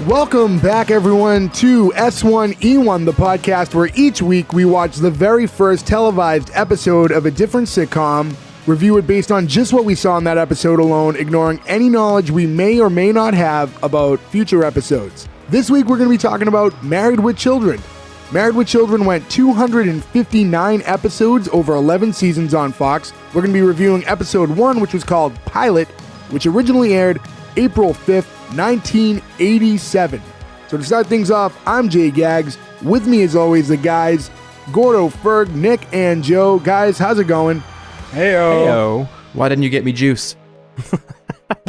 Welcome back, everyone, to S1E1, the podcast where each week we watch the very first televised episode of a different sitcom, review it based on just what we saw in that episode alone, ignoring any knowledge we may or may not have about future episodes. This week we're going to be talking about Married with Children. Married with Children went 259 episodes over 11 seasons on Fox. We're going to be reviewing episode 1, which was called Pilot, which originally aired April 5th, 1987. So to start things off, I'm Jay Gags. With me, as always, the guys, Gordo, Ferg, Nick, and Joe. Guys, how's it going? Heyo. Why didn't you get me juice?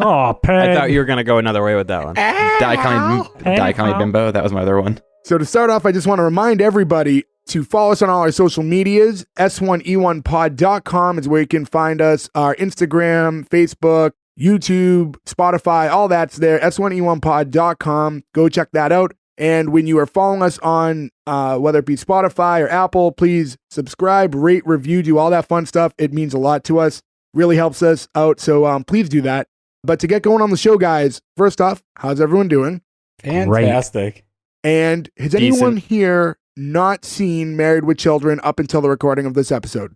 Oh, Peg. I thought you were going to go another way with that one. Daikami Bimbo, that was my other one. So to start off, I just want to remind everybody to follow us on all our social medias. S1E1pod.com is where you can find us. Our Instagram, Facebook, YouTube, Spotify, all that's there. S1E1pod.com. Go check that out. And when you are following us on whether it be Spotify or Apple, please subscribe, rate, review, do all that fun stuff. It means a lot to us. Really helps us out. So please do that. But to get going on the show, guys, first off, how's everyone doing? Fantastic. And has anyone here not seen Married with Children up until the recording of this episode?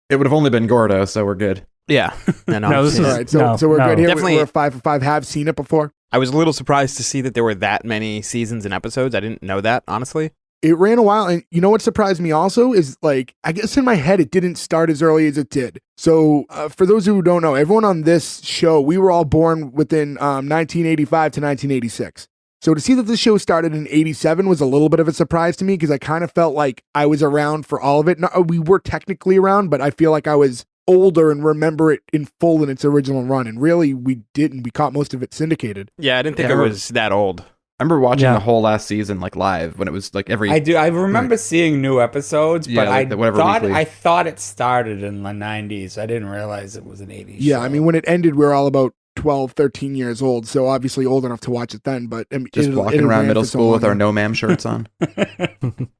It would have only been Gordo, so we're good. Yeah. No, this is All right, so we're good here. Definitely. We're 5 for 5. Have seen it before. I was a little surprised to see that there were that many seasons and episodes. I didn't know that, honestly. It ran a while, and you know what surprised me also is, like, I guess in my head it didn't start as early as it did. So for those who don't know, everyone on this show, we were all born within 1985 to 1986. So to see that this show started in 87 was a little bit of a surprise to me because I kind of felt like I was around for all of it. No, we were technically around, but I feel like I was older and remember it in full in its original run. And really, we didn't. We caught most of it syndicated. Yeah, I didn't think it was that old. I remember watching the whole last season like live when it was like every. I do. I remember seeing new episodes, but like I thought it started in the 90s. I didn't realize it was an 80s. Yeah, show. I mean, when it ended, we were all about 12, 13 years old, so obviously old enough to watch it then. But I mean, just walking around middle school with our No Ma'am shirts on.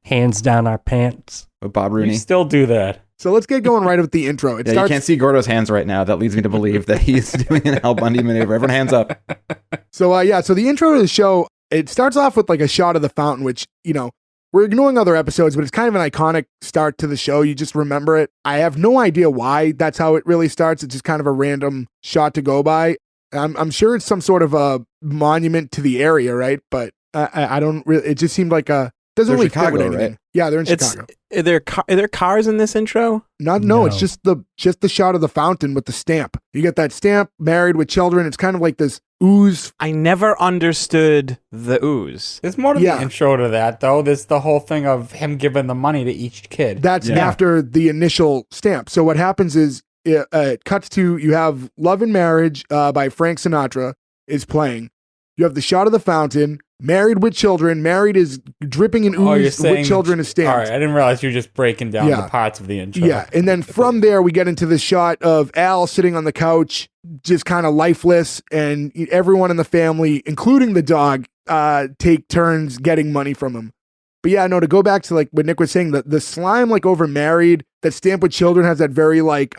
Hands down our pants. With Bob Rooney. You still do that. So let's get going right with the intro. You can't see Gordo's hands right now. That leads me to believe that he's doing an Al Bundy maneuver. Everyone hands up. So so the intro to the show, it starts off with like a shot of the fountain, which, you know, we're ignoring other episodes, but it's kind of an iconic start to the show. You just remember it. I have no idea why that's how it really starts. It's just kind of a random shot to go by. I'm sure it's some sort of a monument to the area, right? But I don't really. It just seemed like a doesn't really fit with anything. Right? Yeah, they're in Chicago. Are there cars in this intro? No, it's just the shot of the fountain with the stamp. You get that stamp, Married with Children. It's kind of like this ooze. I never understood the ooze. There's more to the intro to that, though. There's the whole thing of him giving the money to each kid. That's after the initial stamp. So what happens is it cuts to, you have Love and Marriage by Frank Sinatra is playing. You have the shot of the fountain. Married with Children. Married is dripping in ooze. With Children is stamped. All right, I didn't realize you were just breaking down the parts of the intro. Yeah, and then from there we get into the shot of Al sitting on the couch, just kind of lifeless, and everyone in the family, including the dog, take turns getting money from him. But yeah, no, to go back to like what Nick was saying, the slime like over Married, that stamp with Children has that very like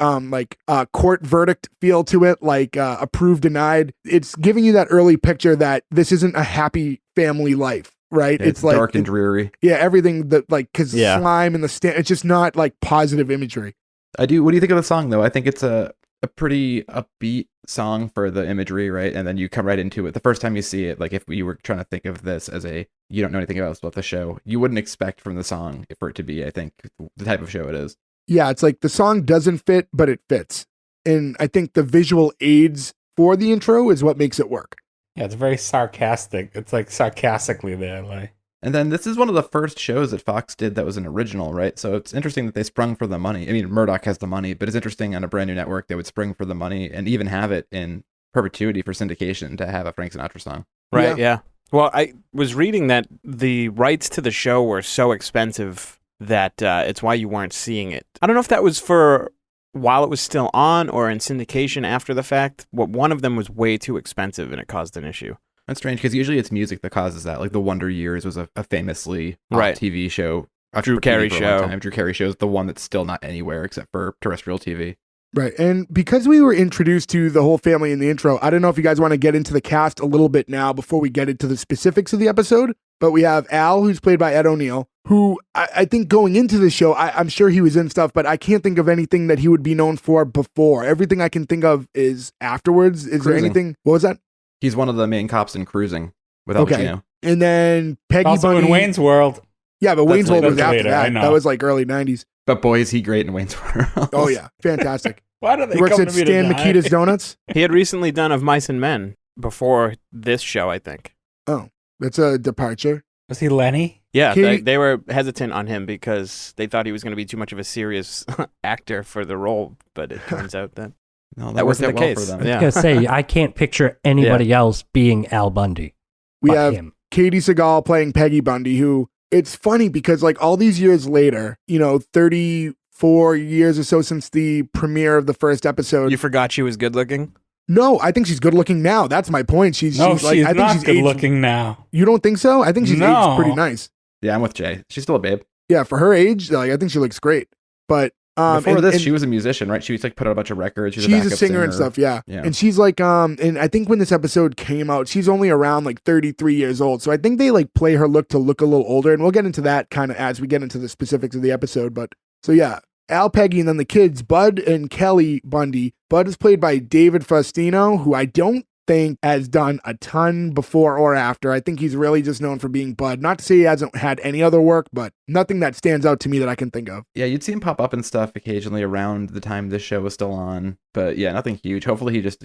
court verdict feel to it, like approved, denied. It's giving you that early picture that this isn't a happy family life, right? Yeah, it's like dark and dreary. Yeah, everything that like, because slime and the stamp, it's just not like positive imagery. What do you think of the song though? I think it's a pretty upbeat song for the imagery, right? And then you come right into it. The first time you see it, like if you were trying to think of this as you don't know anything else about the show, you wouldn't expect from the song for it to be, I think, the type of show it is. Yeah, it's like the song doesn't fit, but it fits. And I think the visual aids for the intro is what makes it work. Yeah, it's very sarcastic. It's like sarcastically there, like. And then this is one of the first shows that Fox did that was an original, right? So it's interesting that they sprung for the money. I mean, Murdoch has the money, but it's interesting on a brand new network they would spring for the money and even have it in perpetuity for syndication to have a Frank Sinatra song. Right, yeah. Well, I was reading that the rights to the show were so expensive that it's why you weren't seeing it. I don't know if that was for while it was still on or in syndication after the fact. One of them was way too expensive and it caused an issue. That's strange because usually it's music that causes that. Like The Wonder Years was a famously TV show. Drew Carey show. Drew Carey show is the one that's still not anywhere except for terrestrial TV. Right. And because we were introduced to the whole family in the intro, I don't know if you guys want to get into the cast a little bit now before we get into the specifics of the episode. But we have Al, who's played by Ed O'Neill, who I think going into the show, I'm sure he was in stuff, but I can't think of anything that he would be known for before. Everything I can think of is afterwards. Is there anything? What was that? He's one of the main cops in Cruising with Al Pacino. And then Peggy Also Bundy. in Wayne's World. Yeah, but Wayne's World was later, after I that. know. That was like early 90s. But boy, is he great in Wayne's World. Oh, yeah. Fantastic. Why do they He works come at to me Stan to die? Mikita's Donuts. He had recently done Of Mice and Men before this show, I think. Oh, that's a departure. Was he Lenny? Yeah, Katie- they were hesitant on him because they thought he was going to be too much of a serious actor for the role, but it turns out that No, that wasn't the worked out well case. for them. I was Yeah. gonna say I can't picture anybody else being Al Bundy. We but have him. Katie Seagal playing Peggy Bundy, who it's funny because like all these years later, 34 years or so since the premiere of the first episode. You forgot she was good looking? No, I think she's good looking now. That's my point. She's She's like, I think not she's good aged- looking now. You don't think so? I think she's No. aged pretty nice. Yeah, I'm with Jay. She's still a babe. Yeah, for her age, like I think she looks great. But Before and- this, and she was a musician, right? She was like put out a bunch of records. She's she's a backup singer and stuff, yeah. Yeah. And she's like, and I think when this episode came out, she's only around like 33 years old. So I think they like play her look to look a little older, and we'll get into that kind of as we get into the specifics of the episode. But so yeah, Al, Peggy, and then the kids, Bud and Kelly Bundy. Bud is played by David Faustino, who I don't think has done a ton before or after. I think he's really just known for being Bud. Not to say he hasn't had any other work, but nothing that stands out to me that I can think of. Yeah, you'd see him pop up and stuff occasionally around the time this show was still on. But yeah, nothing huge. Hopefully he just,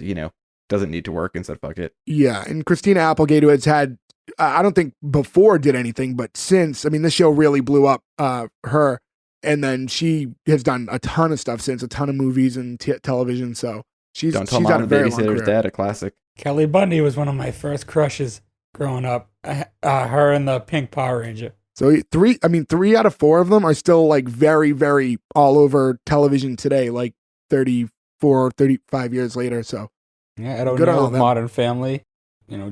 doesn't need to work and said, fuck it. Yeah, and Christina Applegate, who has had, I don't think before did anything, but since, I mean, this show really blew up her, and then she has done a ton of stuff since, a ton of movies and television, so she's Don't tell she's had Mom a and very long Babysitter's career. Dad, a classic. Kelly Bundy was one of my first crushes growing up. Her and the Pink Power Ranger. So three out of four of them are still like very, very all over television today, like 34, 35 years later, so. Yeah, Ed Good on all O'Neill, them. Modern Family,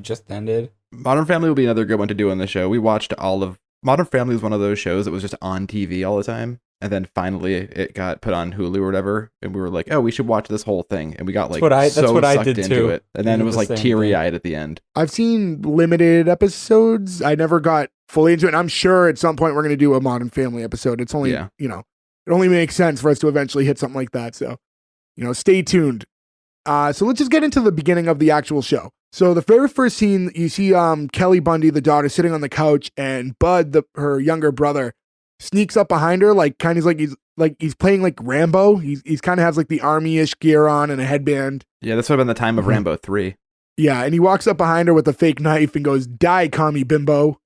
just ended. Modern Family will be another good one to do on the show. We watched all of Modern Family was one of those shows that was just on TV all the time. And then finally it got put on Hulu or whatever. And we were like, oh, we should watch this whole thing. And we got like That's what I sucked did into too. it. And then I it did was the like same teary-eyed at the end. I've seen limited episodes. I never got fully into it. And I'm sure at some point we're going to do a Modern Family episode. It's only, Yeah. it only makes sense for us to eventually hit something like that. So, stay tuned. So let's just get into the beginning of the actual show. So the very first scene, you see Kelly Bundy, the daughter, sitting on the couch, and Bud, her younger brother, sneaks up behind her, like kind of he's playing like Rambo. He's kind of has like the army-ish gear on and a headband. Yeah, this would have been the time of Mhm. Rambo 3. Yeah, and he walks up behind her with a fake knife and goes, "Die, commie bimbo."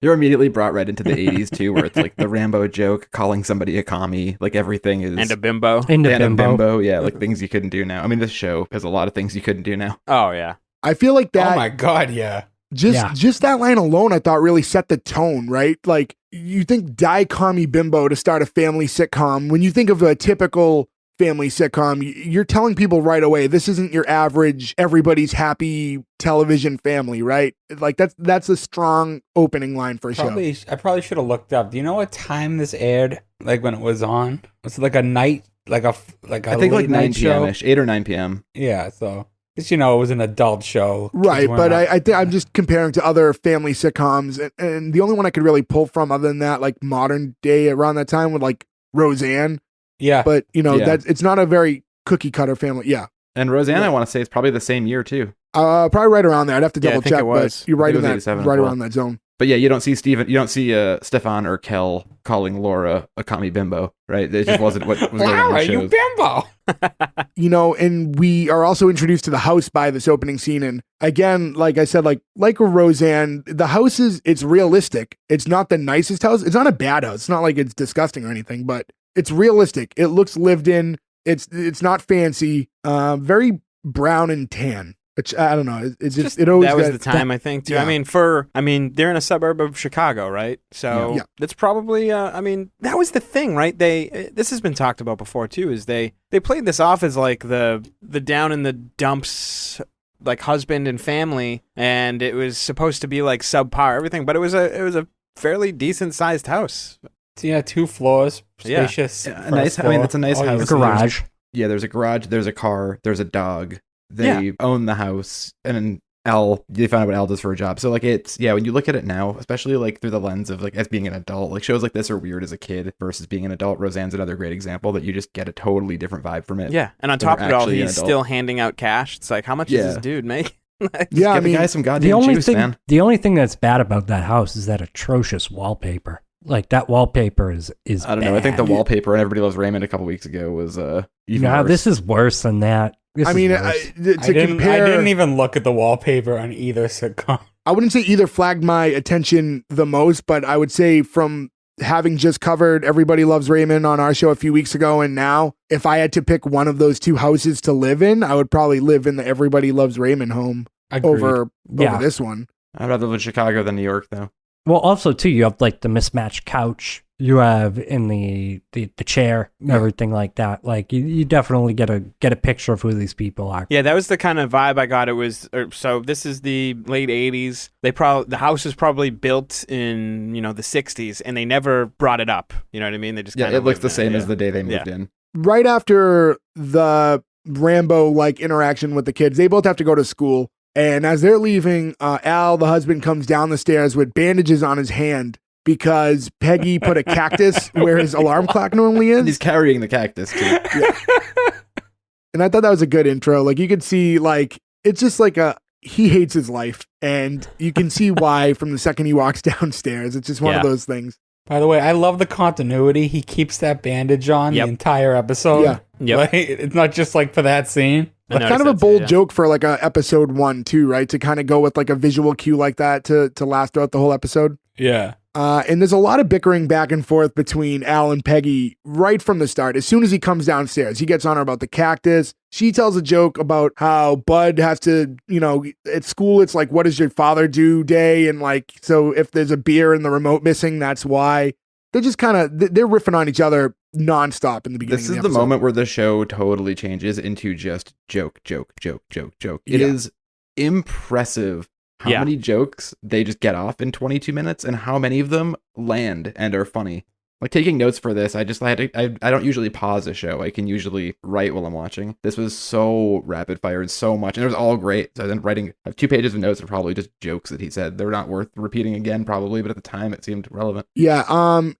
You're immediately brought right into the 80s too, where it's like the Rambo joke, calling somebody a commie, like everything is... And a bimbo. Into and a bimbo. bimbo, yeah, like things you couldn't do now. I mean, this show has a lot of things you couldn't do now. Oh, yeah. I feel like that. Oh my God, yeah. Just that line alone, I thought really set the tone, right? Like you think "Die, commie bimbo" to start a family sitcom. When you think of a typical family sitcom, you're telling people right away, this isn't your average everybody's happy television family, right? Like that's a strong opening line for a show. I probably should have looked up. Do you know what time this aired? Like when it was on? Was it like a night, like a I think like late 9 night show? p.m.-ish, 8 or 9 p.m. Yeah, so because it was an adult show, Right, Kids weren't but out. I think I'm just comparing to other family sitcoms, and the only one I could really pull from other than that, like modern day around that time, would like Roseanne. Yeah, But Yeah. that's it's not a very cookie cutter family. Yeah, And Roseanne, Yeah. I want to say, it's probably the same year too. probably right around there. I'd have to Yeah, I double think check, it was. but you're I right think in it that, was 87 right as well. around that zone. But yeah, you don't see Stefan or Kel calling Laura a commie bimbo, right? It just wasn't what was going on in Laura, the you shows. bimbo. And we are also introduced to the house by this opening scene. And again, like I said, like Roseanne, the house it's realistic. It's not the nicest house. It's not a bad house. It's not like it's disgusting or anything, but it's realistic. It looks lived in. It's not fancy. Very brown and tan. Which I don't know. It's just it always that was got- the time, I think, too. yeah. I mean, they're in a suburb of Chicago, right? So Yeah. that's probably, that was the thing, right? This has been talked about before, too, is they played this off as like the down in the dumps, like husband and family, and it was supposed to be like subpar everything, but it was a fairly decent sized house. Yeah, 2 floors, Yeah. spacious. Yeah, nice. I mean, it's a nice All house. you- Garage. Yeah, there's a garage, there's a car, there's a dog. They Yeah. own the house, and then they found out what Al does for a job. So like it's when you look at it now, especially like through the lens of like as being an adult, like shows like this are weird as a kid versus being an adult. Roseanne's another great example that you just get a totally different vibe from it. Yeah, and on They're top of it all, actually an he's adult. still handing out cash. It's like, how much Yeah. does this dude make? Yeah, I Get the mean, guy some The goddamn only juice, thing, man. the only thing that's bad about that house is that atrocious wallpaper. Like that wallpaper is I don't know. I think the bad. wallpaper and Everybody Loves Raymond a couple weeks ago was even No, worse. this is worse than that. This I is mean, worse. to compare, I didn't even look at the wallpaper on either sitcom. I wouldn't say either flagged my attention the most, but I would say from having just covered Everybody Loves Raymond on our show a few weeks ago and now, if I had to pick one of those 2 houses to live in, I would probably live in the Everybody Loves Raymond home Agreed. over Yeah. this one. I'd rather live in Chicago than New York, though. Well, also too, you have like the mismatched couch you have in the chair, and everything like that. Like you definitely get a picture of who these people are. Yeah, that was the kind of vibe I got. It was so. This is the late '80s. The house was probably built in the '60s, and they never brought it up. You know what I mean? They just Yeah, kinda it looks lived the in same it. as the day they Yeah. moved in. Right after the Rambo like interaction with the kids, they both have to go to school. And as they're leaving, Al, the husband, comes down the stairs with bandages on his hand because Peggy put a cactus where his alarm clock normally And he's is. carrying the cactus, too. And I thought that was a good intro. Like you could see, like, it's just like he hates his life. And you can see why from the second he walks downstairs. It's just one of Yeah. those things. By the way, I love the continuity. He keeps that bandage on Yep. the entire episode. Yeah. Yep. Like, it's not just like for that scene. I It's noticed kind of a that too, bold yeah. joke for like a episode 1 too, right? To kind of go with like a visual cue like that to last throughout the whole episode. Yeah. And there's a lot of bickering back and forth between Al and Peggy right from the start. As soon as he comes downstairs, he gets on her about the cactus. She tells a joke about how Bud has to, at school, it's like, what does your father do day? And like, so if there's a beer in the remote missing, that's why. They're just kind of, they're riffing on each other nonstop in the beginning This of is the the episode. moment where the show totally changes into just joke, joke, joke, joke, joke. It Yeah. is impressive how Yeah. many jokes they just get off in 22 minutes and how many of them land and are funny. Like taking notes for this, I don't usually pause a show. I can usually write while I'm watching. This was so rapid fire and so much, and it was all great. So then I have 2 pages of notes are probably just jokes that he said. They're not worth repeating again, probably, but at the time it seemed relevant. Yeah.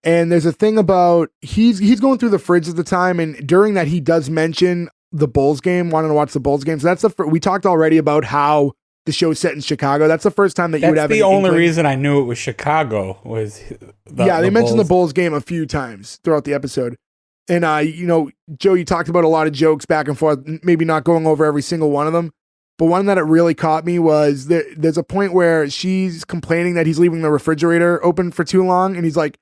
And there's a thing about he's going through the fridge at the time, and during that he does mention the Bulls game, wanting to watch the Bulls game. So that's we talked already about how the show's set in Chicago. That's the first time that you would That's have the an only inkling. reason I knew it was Chicago was They mentioned the Bulls. Bulls game a few times throughout the episode. And Joe, you talked about a lot of jokes back and forth, maybe not going over every single one of them. But one that really caught me was there's a point where she's complaining that he's leaving the refrigerator open for too long. And he's like,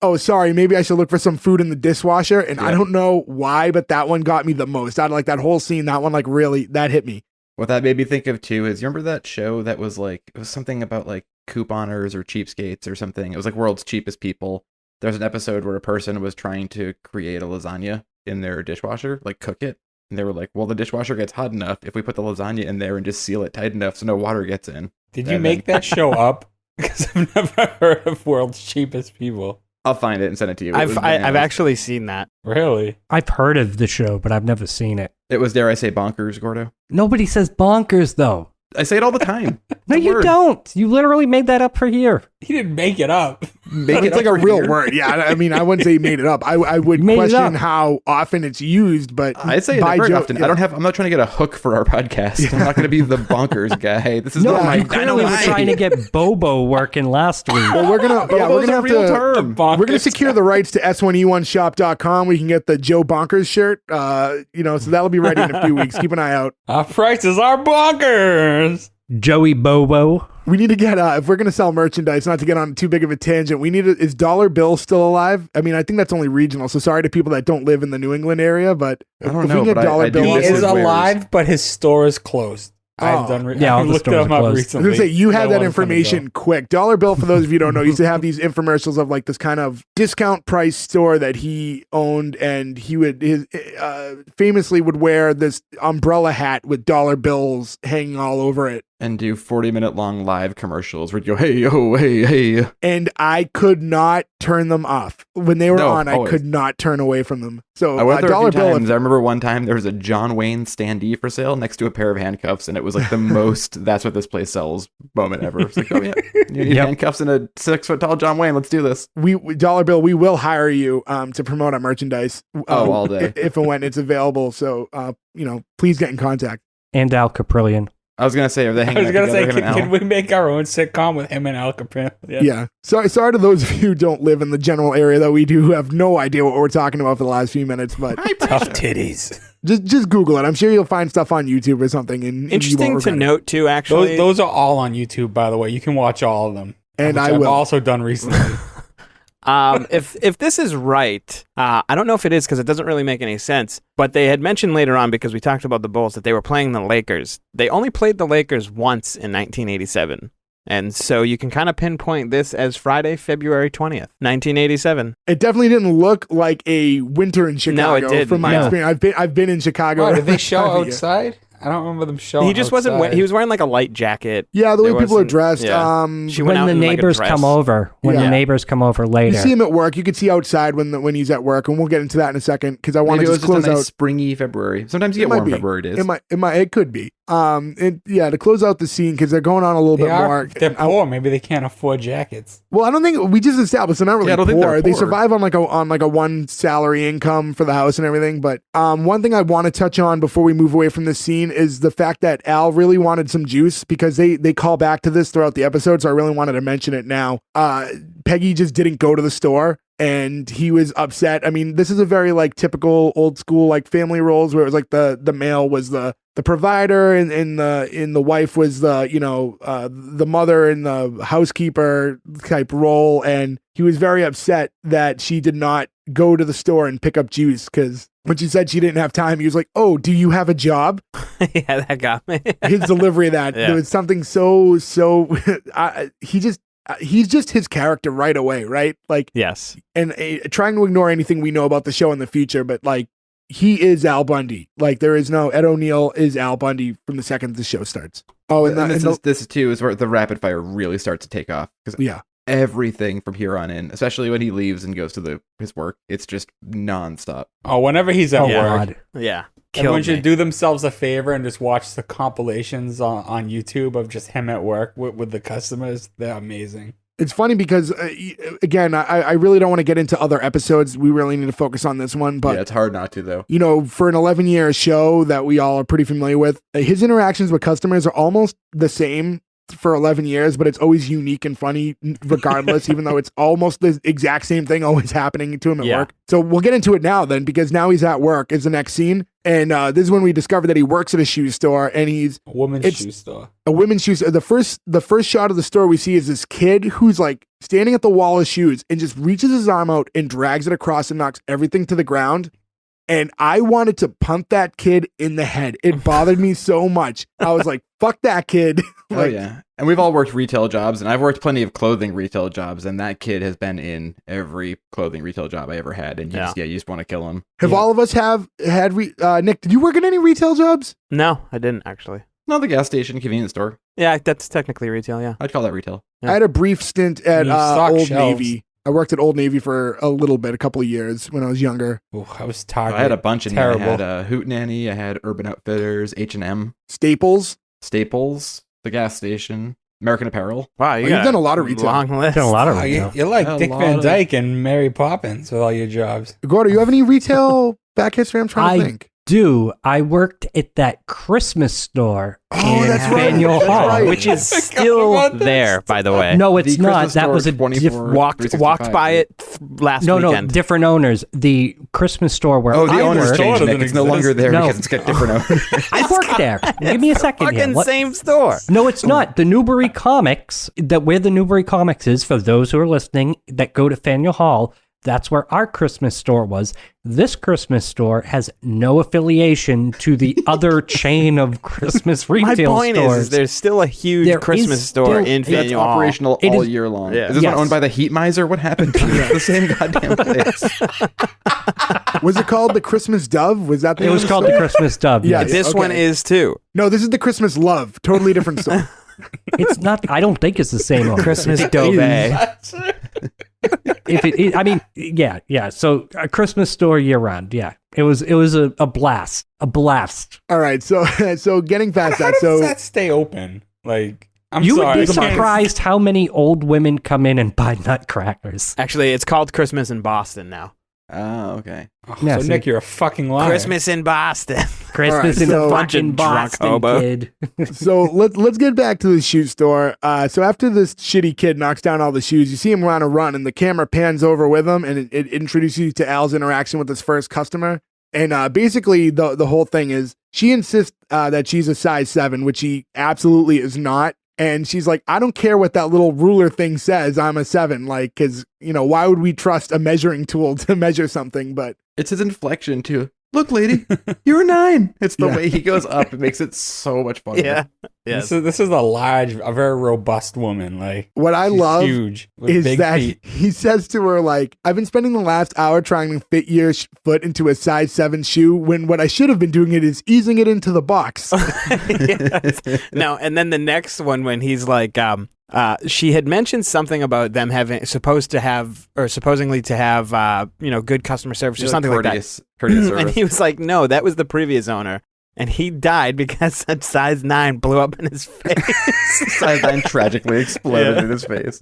oh, sorry, maybe I should look for some food in the dishwasher. And I Yeah. don't know why, but that one got me the most. Out of like that whole scene, that one like really, that hit me. What that made me think of too is, you remember that show that was like, it was something about like couponers or cheapskates or something. It was like World's Cheapest People. There's an episode where a person was trying to create a lasagna in their dishwasher, like cook it. And they were like, well, the dishwasher gets hot enough if we put the lasagna in there and just seal it tight enough so no water gets in. Did you And make then- that show up? Because I've never heard of World's Cheapest People. I'll find it and send it to you. It was I've bananas. actually seen that. Really? I've heard of the show, but I've never seen it. It was, dare I say, bonkers, Gordo. Nobody says bonkers though. I say it all the time. No, It's a you word. don't. You literally made that up for here. He didn't make it up. Make it It's like up a for real here. word. Yeah. I mean, I wouldn't say he made it up. I would You made it question up. how often it's used, but I say it by very Joe- often. yeah. I'm not trying to get a hook for our podcast. I'm not going to be the bonkers guy. This is No, not my you clearly were trying to get Bobo working last week. Well, we're gonna Bobo's a have real to. term. We're gonna secure the rights to S1E1shop.com. We can get the Joe Bonkers shirt. So that'll be ready in a few weeks. Keep an eye out. Our prices are bonkers. Joey Bobo. We need to get if we're gonna sell merchandise, not to get on too big of a tangent. We need is Dollar Bill still alive? I mean, I think that's only regional. So sorry to people that don't live in the New England area, but I don't if know, we can but get I Dollar do Bill, He miss is his wares. alive, but his store is closed. I've done. Yeah, I all the looked stores them are up closed. I was recently. gonna say you had No that one's gonna information quick. Dollar Bill, for those of you who don't know, used to have these infomercials of like this kind of discount price store that he owned, and he would famously would wear this umbrella hat with dollar bills hanging all over it And do 40-minute long live commercials where you go, hey, yo, hey. And I could not turn them off. When they were No, on, I always. could not turn away from them. So I went there a dollar few bill. times. I remember one time there was a John Wayne standee for sale next to a pair of handcuffs, and it was like the most that's what this place sells moment ever. It's like, oh yeah, you need handcuffs and a 6-foot-tall John Wayne. Let's do this. We dollar bill. We will hire you to promote our merchandise. All day. if and when it's available. So please get in contact. And Al Caprillion. I was gonna say, are they I hanging was out gonna together, say, him and can Al? we make our own sitcom with him and Al Caprillion? Yeah. Sorry to those of you who don't live in the general area that we do, who have no idea what we're talking about for the last few minutes. But Tough titties. just Google it. I'm sure you'll find stuff on YouTube or something. And Interesting you won't to regret it. note too, actually. Those are all on YouTube, by the way. You can watch all of them. And which I I've will. also done recently. If this is right, I don't know if it is because it doesn't really make any sense. But they had mentioned later on, because we talked about the Bulls, that they were playing the Lakers. They only played the Lakers once in 1987. And so you can kind of pinpoint this as Friday, February 20th, 1987. It definitely didn't look like a winter in Chicago. No, it didn't. From my No. experience, I've been in Chicago. Oh, did they every show time of year. outside? I don't remember them showing. He just wasn't. outside. He was wearing like a light jacket. Yeah, the way There people are wasn't- dressed. yeah. She went When out the in, like, a neighbors dress. come over, Yeah. the neighbors come over later. You see him at work. You could see outside when he's at work, and we'll get into that in a second because I want Maybe to it was just just close a nice out. springy February. Sometimes you It get might warm be. February days. It could be. To close out the scene because they're going on a little bit more. They're poor. Maybe they can't afford jackets. Well, I don't think we just established they're not really Yeah, I don't think poor. they're They poor. survive on like a one salary income for the house and everything. But one thing I want to touch on before we move away from this scene is the fact that Al really wanted some juice because they call back to this throughout the episode. So I really wanted to mention it now. Peggy just didn't go to the store. And he was upset. I mean, this is a very like typical old school like family roles where it was like the male was the provider and the wife was the mother and the housekeeper type role. And he was very upset that she did not go to the store and pick up juice because when she said she didn't have time, he was like, "Oh, do you have a job?" Yeah, that got me. His delivery of that Yeah. there was something so he's just his character right away, right? Like. Yes. And trying to ignore anything we know about the show in the future, but like he is Al Bundy. Like there is no Ed O'Neill is Al Bundy from the second the show starts. Oh, and, This too is where the rapid fire really starts to take off because yeah, everything from here on in, especially when he leaves and goes to his work, it's just nonstop. Oh, whenever he's at Oh, work. God. Yeah. Everyone Killed me. should do themselves a favor and just watch the compilations on YouTube of just him at work with the customers. They're amazing. it's funny because again, I really don't want to get into other episodes. We really need to focus on this one, but Yeah, it's hard not to though. for an 11-year show that we all are pretty familiar with, his interactions with customers are almost the same for 11 years, but it's always unique and funny regardless, even though it's almost the exact same thing always happening to him at Yeah. work. So we'll get into it now then, because now he's at work is the next scene. And this is when we discover that he works at a shoe store and he's A woman's It's- shoe store. a women's shoe store. The first shot of the store we see is this kid who's like standing at the wall of shoes and just reaches his arm out and drags it across and knocks everything to the ground. And I wanted to punt that kid in the head. It bothered me so much. I was like, fuck that kid. Oh yeah, and we've all worked retail jobs, and I've worked plenty of clothing retail jobs, and that kid has been in every clothing retail job I ever had, and you just want to kill him. Have all of us had Nick, did you work in any retail jobs? No, I didn't actually. No, the gas station, convenience store. Yeah, that's technically retail. Yeah. I'd call that retail. Yeah. I had a brief stint at You stock Old shelves. Navy. I worked at Old Navy for a little bit, a couple of years when I was younger. Ooh, I was tired. I had a bunch in here. I Terrible. had Hootenanny, I had Urban Outfitters, H&M, Staples. Staples, the gas station, American Apparel. Wow, you've done a lot of retail. Long list. Done a lot of Oh, retail. you're like A Dick lot Van of- Dyke and Mary Poppins with all your jobs. Gordo, you have any retail back history? I'm trying to I think. do. I worked at that Christmas store Oh, in that's right. Faneuil That's Hall. right. Which is I forgot still about this. there, by the way. No, it's The not. Christmas That store, was a 24, walked 365, by right? it last no, weekend. different owners. The Christmas store where Oh, the I owner's worked. changed, Store Nick. doesn't It's no longer exist. there No. because it's got different owners. I worked there. Give me a second here. Fucking What- same store. No, it's not. The Newbury Comics, where the Newbury Comics is, for those who are listening that go to Faneuil Hall, That's where our Christmas store was. This Christmas store has no affiliation to the other chain of Christmas My retail point stores. is there's still a huge There Christmas is store still- in That's Faneuil Hall. operational It all is- year long. Yeah. Is this Yes. one owned by the Heat Miser? What happened to it? It's the same goddamn place. Was it called the Christmas Dove? Was that the It was name of called store? the Christmas Dove. Yeah, yes. This Okay. one is too. No, this is the Christmas Love. Totally different store. It's not. I don't think it's the same owner. Christmas It Dove. is. I mean, yeah. So a Christmas store year round. Yeah, it was a blast. All right, so getting past How that, does so that stay open? Like, I'm You sorry. would be I can't- surprised how many old women come in and buy nutcrackers. Actually, it's called Christmas in Boston now. Oh, okay. Oh, Yeah, so see. Nick, you're a fucking liar. Christmas in Boston. Christmas Alright, in so- the Bunch of fucking drunk Boston, hobo. kid. so let's get back to the shoe store. So after this shitty kid knocks down all the shoes, you see him on a run, and the camera pans over with him, and it introduces you to Al's interaction with his first customer. And basically, the whole thing is she insists that she's a size 7, which she absolutely is not. And she's like, I don't care what that little ruler thing says. I'm a 7. Like, because, why would we trust a measuring tool to measure something? But It's his inflection, too. Look, lady, you're a 9. It's the Yeah. way he goes up. It makes it so much funnier. Yeah. Yes. This is a very robust woman. Like, what I she's love huge with is big that feet. he says to her, like, I've been spending the last hour trying to fit your foot into a size 7 shoe when what I should have been doing is easing it into the box. Yes. No, and then the next one when he's like, she had mentioned something about them supposedly to have, good customer service or something like that. Courteous And service. he was like, no, that was the previous owner. And he died because a size 9 blew up in his face. Size 9 tragically exploded Yeah. in his face.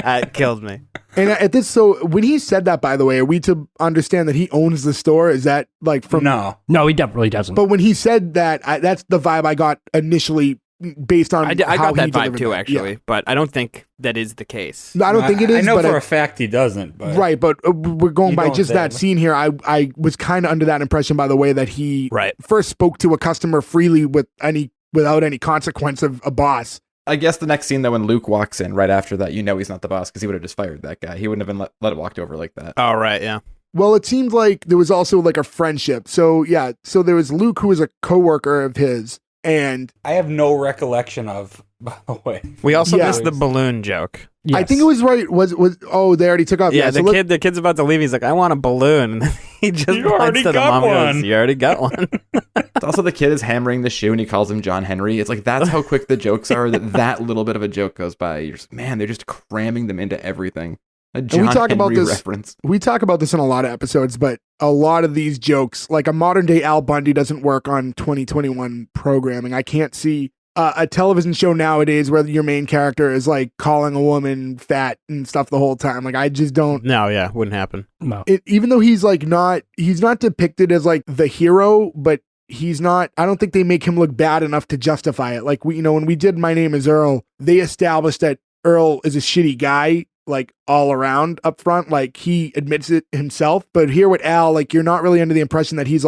It killed me. And at this, so when he said that, by the way, are we to understand that he owns the store? Is that like from? No. No, he definitely doesn't. But when he said that, that's the vibe I got initially based on I how got that he vibe delivered too, that. actually, but I don't think that is the case. Yeah. No, I don't think it is. I know but for a fact he doesn't. But right, but we're going You by don't just that think. scene here. I was kind of under that impression by the way that he Right. first spoke to a customer freely without any consequence of a boss. I guess the next scene, though, when Luke walks in right after that, he's not the boss because he would have just fired that guy. He wouldn't have been let it walked over like that. Oh, right, yeah. Well, it seemed like there was also like a friendship. So yeah, so there was Luke, who was a coworker of his, and I have no recollection of, by the way. We also Yeah. missed the balloon joke. I think it was right. Was oh, they already took off. Yeah, so the kid's about to leave. He's like, I want a balloon. And then he just You points already to the got mom and one. goes, you already got one. It's also the kid is hammering the shoe and he calls him John Henry. It's like that's how quick the jokes are. That little bit of a joke goes by. You're just, man, they're just cramming them into everything. A John we talk Henry about this- reference. We talk about this in a lot of episodes, but a lot of these jokes, like a modern day Al Bundy, doesn't work on 2021 programming. I can't see a television show nowadays where your main character is like calling a woman fat and stuff the whole time. Like I just don't. No, yeah, wouldn't happen. No. Even though he's not depicted as like the hero, but he's not. I don't think they make him look bad enough to justify it. Like when we did My Name Is Earl, they established that Earl is a shitty guy, like all around up front. Like he admits it himself. But here with Al, like you're not really under the impression that he's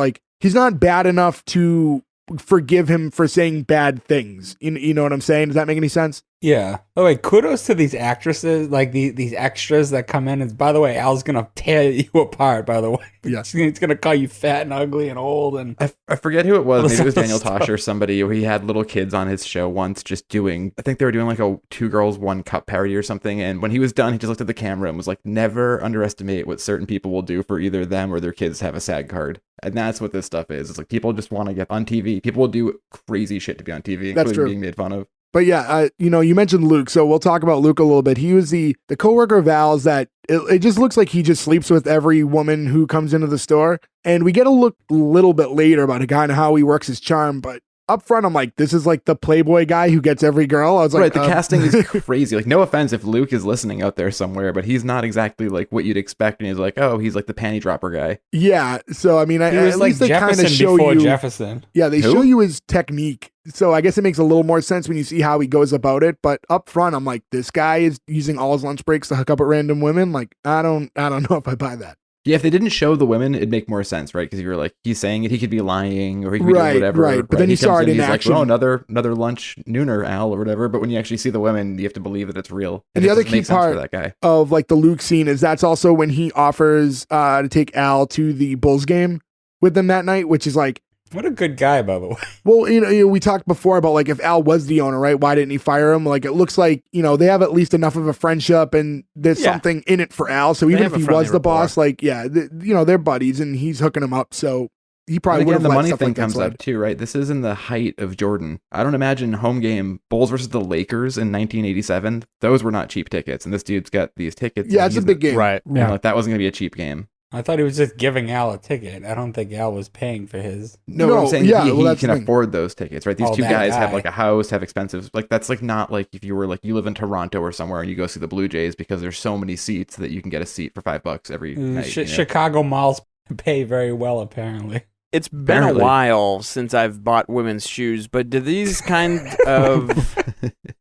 not bad enough to forgive him for saying bad things. You know what I'm saying? Does that make any sense? Yeah. Oh wait, kudos to these actresses, like these extras that come in. And by the way, Al's gonna tear you apart. By the way, Yes. he's gonna call you fat and ugly and old. And I forget who it was. All Maybe it was this Daniel stuff. Tosh or somebody where he had little kids on his show once just doing, I think they were doing like a 2 Girls 1 Cup parody or something. And when he was done, he just looked at the camera and was like, never underestimate what certain people will do for either them or their kids to have a SAG card. And that's what this stuff is. It's like people just want to get on TV. People will do crazy shit to be on TV, That's including true. being made fun of. But yeah, you mentioned Luke, so we'll talk about Luke a little bit. He was the coworker of Al's that it just looks like he just sleeps with every woman who comes into the store. And we get a look a little bit later about kind of how he works his charm. But up front, I'm like, this is like the Playboy guy who gets every girl. I was like, Right, the casting is crazy. Like, no offense if Luke is listening out there somewhere, but he's not exactly like what you'd expect. And he's like, oh, he's like the panty dropper guy. Yeah, so I mean, he was at like least they kind Jefferson of show before you. Jefferson. Yeah, they Who? show you his technique. So I guess it makes a little more sense when you see how he goes about it. But up front, I'm like, this guy is using all his lunch breaks to hook up with random women. Like, I don't know if I buy that. Yeah, if they didn't show the women, it'd make more sense, right? Because you were like, he's saying it, he could be lying or he could be doing whatever. Right. But then he you saw comes it in he's action. Like, oh, another lunch nooner, Al, or whatever. But when you actually see the women, you have to believe that it's real. And the it other doesn't key make sense part for that guy. of like the Luke scene is that's also when he offers to take Al to the Bulls game with them that night, which is like, What a good guy, by the way. well, we talked before about like if Al was the owner, right? Why didn't he fire him? Like it looks like, they have at least enough of a friendship and there's something in it for Al. So even if have a he friendly was the boss, rapport. like, they're buddies and he's hooking him up. So he probably And would again, have the let money stuff thing like that comes slide. up too, right? This is in the height of Jordan. I don't imagine home game Bulls versus the Lakers in 1987. Those were not cheap tickets, and this dude's got these tickets. Yeah, and it's a he's- big game. Right. and, Yeah. like, that wasn't gonna be a cheap game. I thought he was just giving Al a ticket. I don't think Al was paying for his. No, I'm saying he that's can the thing. afford those tickets, right? These Oh, two that guys have guy. like a house, have expensive, like that's like not like if you were like you live in Toronto or somewhere and you go see the Blue Jays because there's so many seats that you can get a seat for $5 every night. Chicago malls pay very well, apparently. It's been Apparently. a while since I've bought women's shoes, but do these kind of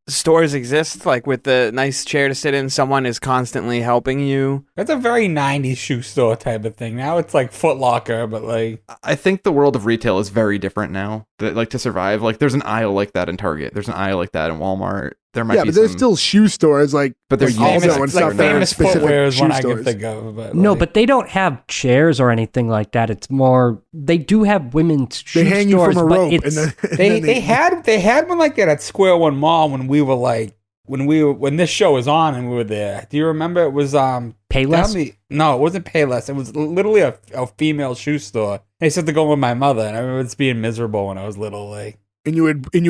stores exist? Like with the nice chair to sit in, someone is constantly helping you. That's a very 90s shoe store type of thing. Now it's like Foot Locker, but like, I think the world of retail is very different now. That like to survive, like there's an aisle like that in Target. There's an aisle like that in Walmart. There might Yeah, be but there's some- still shoe stores like But they're like used Aldo like and stuff that are famous specific footwear is shoe one I can stores. think of. But No, like, but they don't have chairs or anything like that. It's more they do have women's shoe They hang you stores, from a but rope, it's and then they had one like that at Square One Mall when we were like when this show was on and we were there. Do you remember? It was Payless. No, it wasn't Payless. It was literally a female shoe store. I used to have to go with my mother, and I remember just being miserable when I was little. Like, and you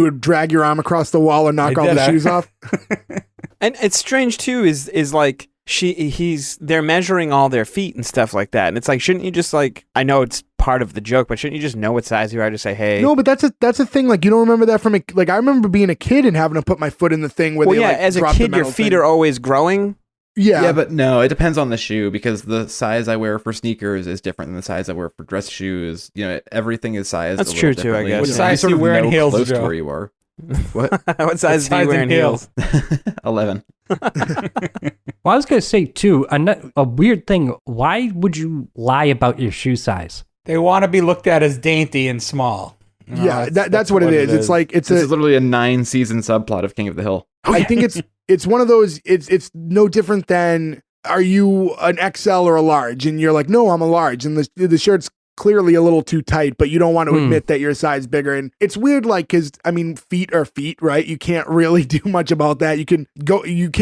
would drag your arm across the wall and knock I all did, the I- shoes off. And it's strange too, is like they're measuring all their feet and stuff like that. And it's like, shouldn't you just like, I know it's part of the joke, but shouldn't you just know what size you are to say, hey? No, but that's a thing. Like you don't remember that from like I remember being a kid and having to put my foot in the thing where Well, they yeah, like as a drop the kid, your metal feet thing. are always growing. Yeah, but no, it depends on the shoe because the size I wear for sneakers is different than the size I wear for dress shoes. Everything is sized. That's a little true, too, I differently. guess. What You size sort do you of wear in know heels, close to Joe? where you are. What? What size do you size wear in in heels? 11. Well, I was gonna say too, a weird thing. Why would you lie about your shoe size? they want to be looked at as dainty and small. You know, yeah, that's what it is. It's like it's This a. is literally a 9-season subplot of King of the Hill. I think it's one of those. It's no different than are you an XL or a large, and you're like, no, I'm a large, and the shirt's clearly a little too tight, but you don't want to admit that you're a size bigger. And it's weird, like, because I mean, feet are feet, right? You can't really do much about that. You can't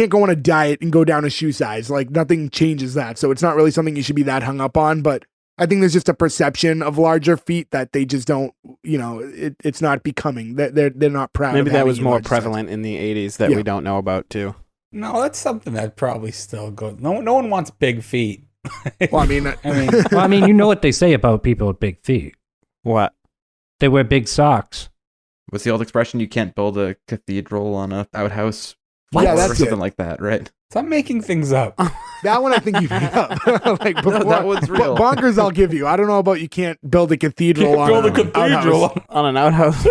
go on a diet and go down a shoe size. Like nothing changes that. So it's not really something you should be that hung up on. But I think there's just a perception of larger feet that they just don't, it's not becoming. They're not proud. Maybe of that having was you more large size. prevalent in the 80s that Yeah. we don't know about too. No, that's something that probably still goes. No one wants big feet. Well, I mean, Well, I mean, you know what they say about people with big feet. What? They wear big socks. What's the old expression? You can't build a cathedral on a outhouse. What? Yeah, Or that's something it. like that, right? Stop making things up. that one I think you made up. Like, No, that one's real. Bonkers, I'll give you. I don't know about you can't build a cathedral on Build a an cathedral. outhouse. On an outhouse?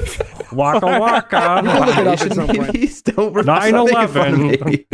Waka We waka. can look it up at some point. Please don't 9/11.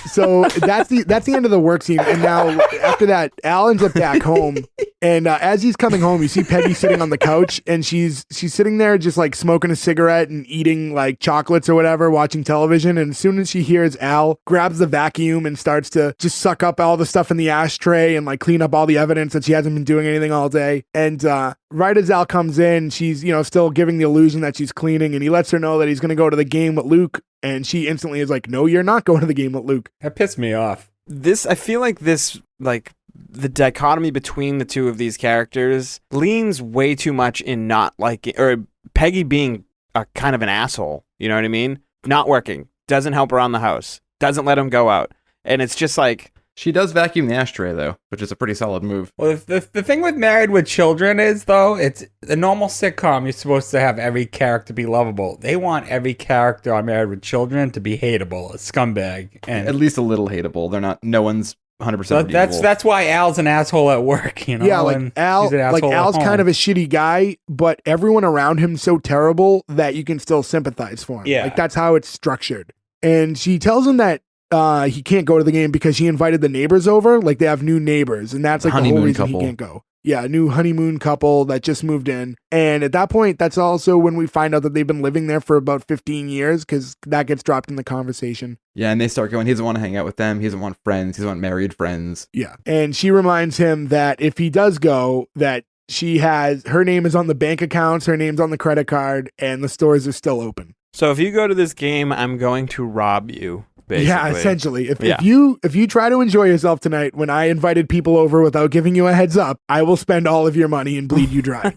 So that's the end of the work scene. And now after that, Al ends up back home. And as he's coming home, you see Peggy sitting on the couch, and she's sitting there just like smoking a cigarette and eating like chocolates or whatever, watching television. And as soon as she hears Al, grabs the vacuum and starts to just suck up all the stuff in the ashtray and like clean up all the evidence that she hasn't been doing anything all day. And right as Al comes in, she's still giving the illusion that she's cleaning, and he lets her know that he's going to go to the game with Luke. And she instantly is like, no, you're not going to the game with Luke. That pissed me off. I feel like the dichotomy between the two of these characters leans way too much in not liking, or Peggy being a kind of an asshole. You know what I mean? Not working, doesn't help around the house, doesn't let him go out. And it's just like, She does vacuum the ashtray, though, which is a pretty solid move. Well, the thing with Married with Children is, though, it's a normal sitcom. You're supposed to have every character be lovable. They want every character on Married with Children to be hateable, a scumbag. And At least a little hateable. They're not. No one's 100% so redeemable. that's why Al's an asshole at work, you know? Yeah, like and Al, he's an like asshole at Al's home. kind of a shitty guy, but everyone around him's so terrible that you can still sympathize for him. Yeah. Like that's how it's structured. And she tells him that he can't go to the game because he invited the neighbors over. Like, they have new neighbors, and that's like the whole Honeymoon reason couple. he can't go. Yeah, a new honeymoon couple that just moved in. And at that point, that's also when we find out that they've been living there for about 15 years because that gets dropped in the conversation. Yeah, and they start going, he doesn't want to hang out with them. He doesn't want friends. He doesn't want married friends. Yeah. And she reminds him that if he does go, that her name is on the bank accounts, her name's on the credit card, and the stores are still open. So if you go to this game, I'm going to rob you. Basically. Yeah, essentially. If you try to enjoy yourself tonight when I invited people over without giving you a heads up, I will spend all of your money and bleed you dry.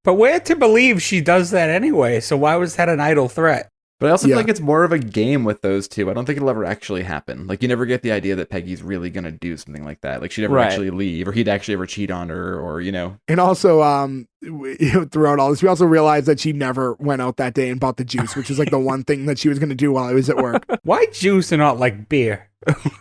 But we're to believe she does that anyway, so why was that an idle threat? But I also feel like it's more of a game with those two. I don't think it'll ever actually happen. Like, you never get the idea that Peggy's really going to do something like that. Like, she'd ever actually leave, or he'd actually ever cheat on her, or, you know. And also, throughout all this, we also realized that she never went out that day and bought the juice, which is like the one thing that she was going to do while I was at work. Why juice and not like beer?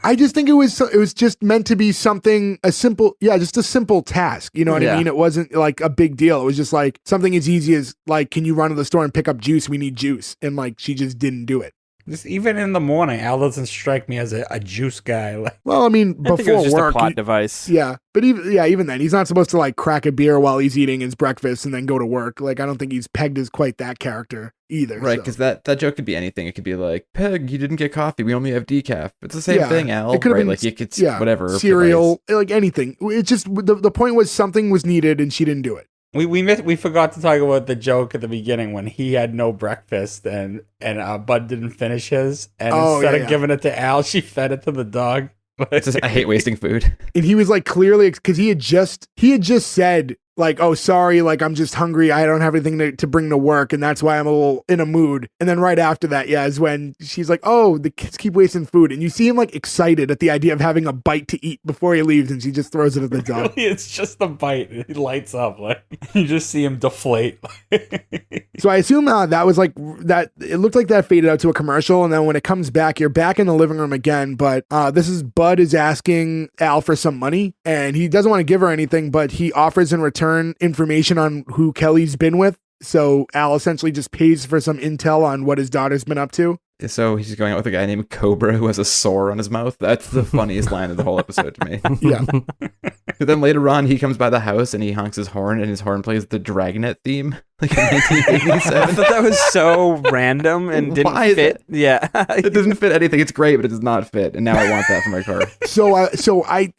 I just think it was just meant to be something, just a simple task. You know what I mean? It wasn't like a big deal. It was just like something as easy as like, can you run to the store and pick up juice? We need juice. And like, she just didn't do it. Just even in the morning, Al doesn't strike me as a juice guy. Like, well, I mean, I think it was before just work, a plot device. Yeah, but even then, he's not supposed to like crack a beer while he's eating his breakfast and then go to work. Like, I don't think he's pegged as quite that character either. Right, because that joke could be anything. It could be like, Peg, you didn't get coffee. We only have decaf. It's the same thing, Al. It could have been like, whatever. Cereal, like anything. It's just the point was something was needed and she didn't do it. We forgot to talk about the joke at the beginning when he had no breakfast and Bud didn't finish his, and instead of giving it to Al, she fed it to the dog. I hate wasting food. And he was like clearly because he had just said like, oh, sorry, like I'm just hungry. I don't have anything to bring to work, and that's why I'm a little in a mood. And then right after that, is when she's like, oh, the kids keep wasting food, and you see him like excited at the idea of having a bite to eat before he leaves, and she just throws it at the dog. Really, it's just a bite. He lights up like you just see him deflate. So I assume that was like that. It looked like that faded out to a commercial, and then when it comes back, you're back in the living room again. But this is Bud is asking Al for some money, and he doesn't want to give her anything, but he offers in return information on who Kelly's been with. So Al essentially just pays for some intel on what his daughter's been up to. So he's going out with a guy named Cobra who has a sore on his mouth. That's the funniest line of the whole episode to me. Yeah. But then later on, he comes by the house and he honks his horn, and his horn plays the Dragnet theme, like in 1987. I thought that was so random and didn't fit. Yeah. It doesn't fit anything. It's great, but it does not fit. And now I want that for my car. So I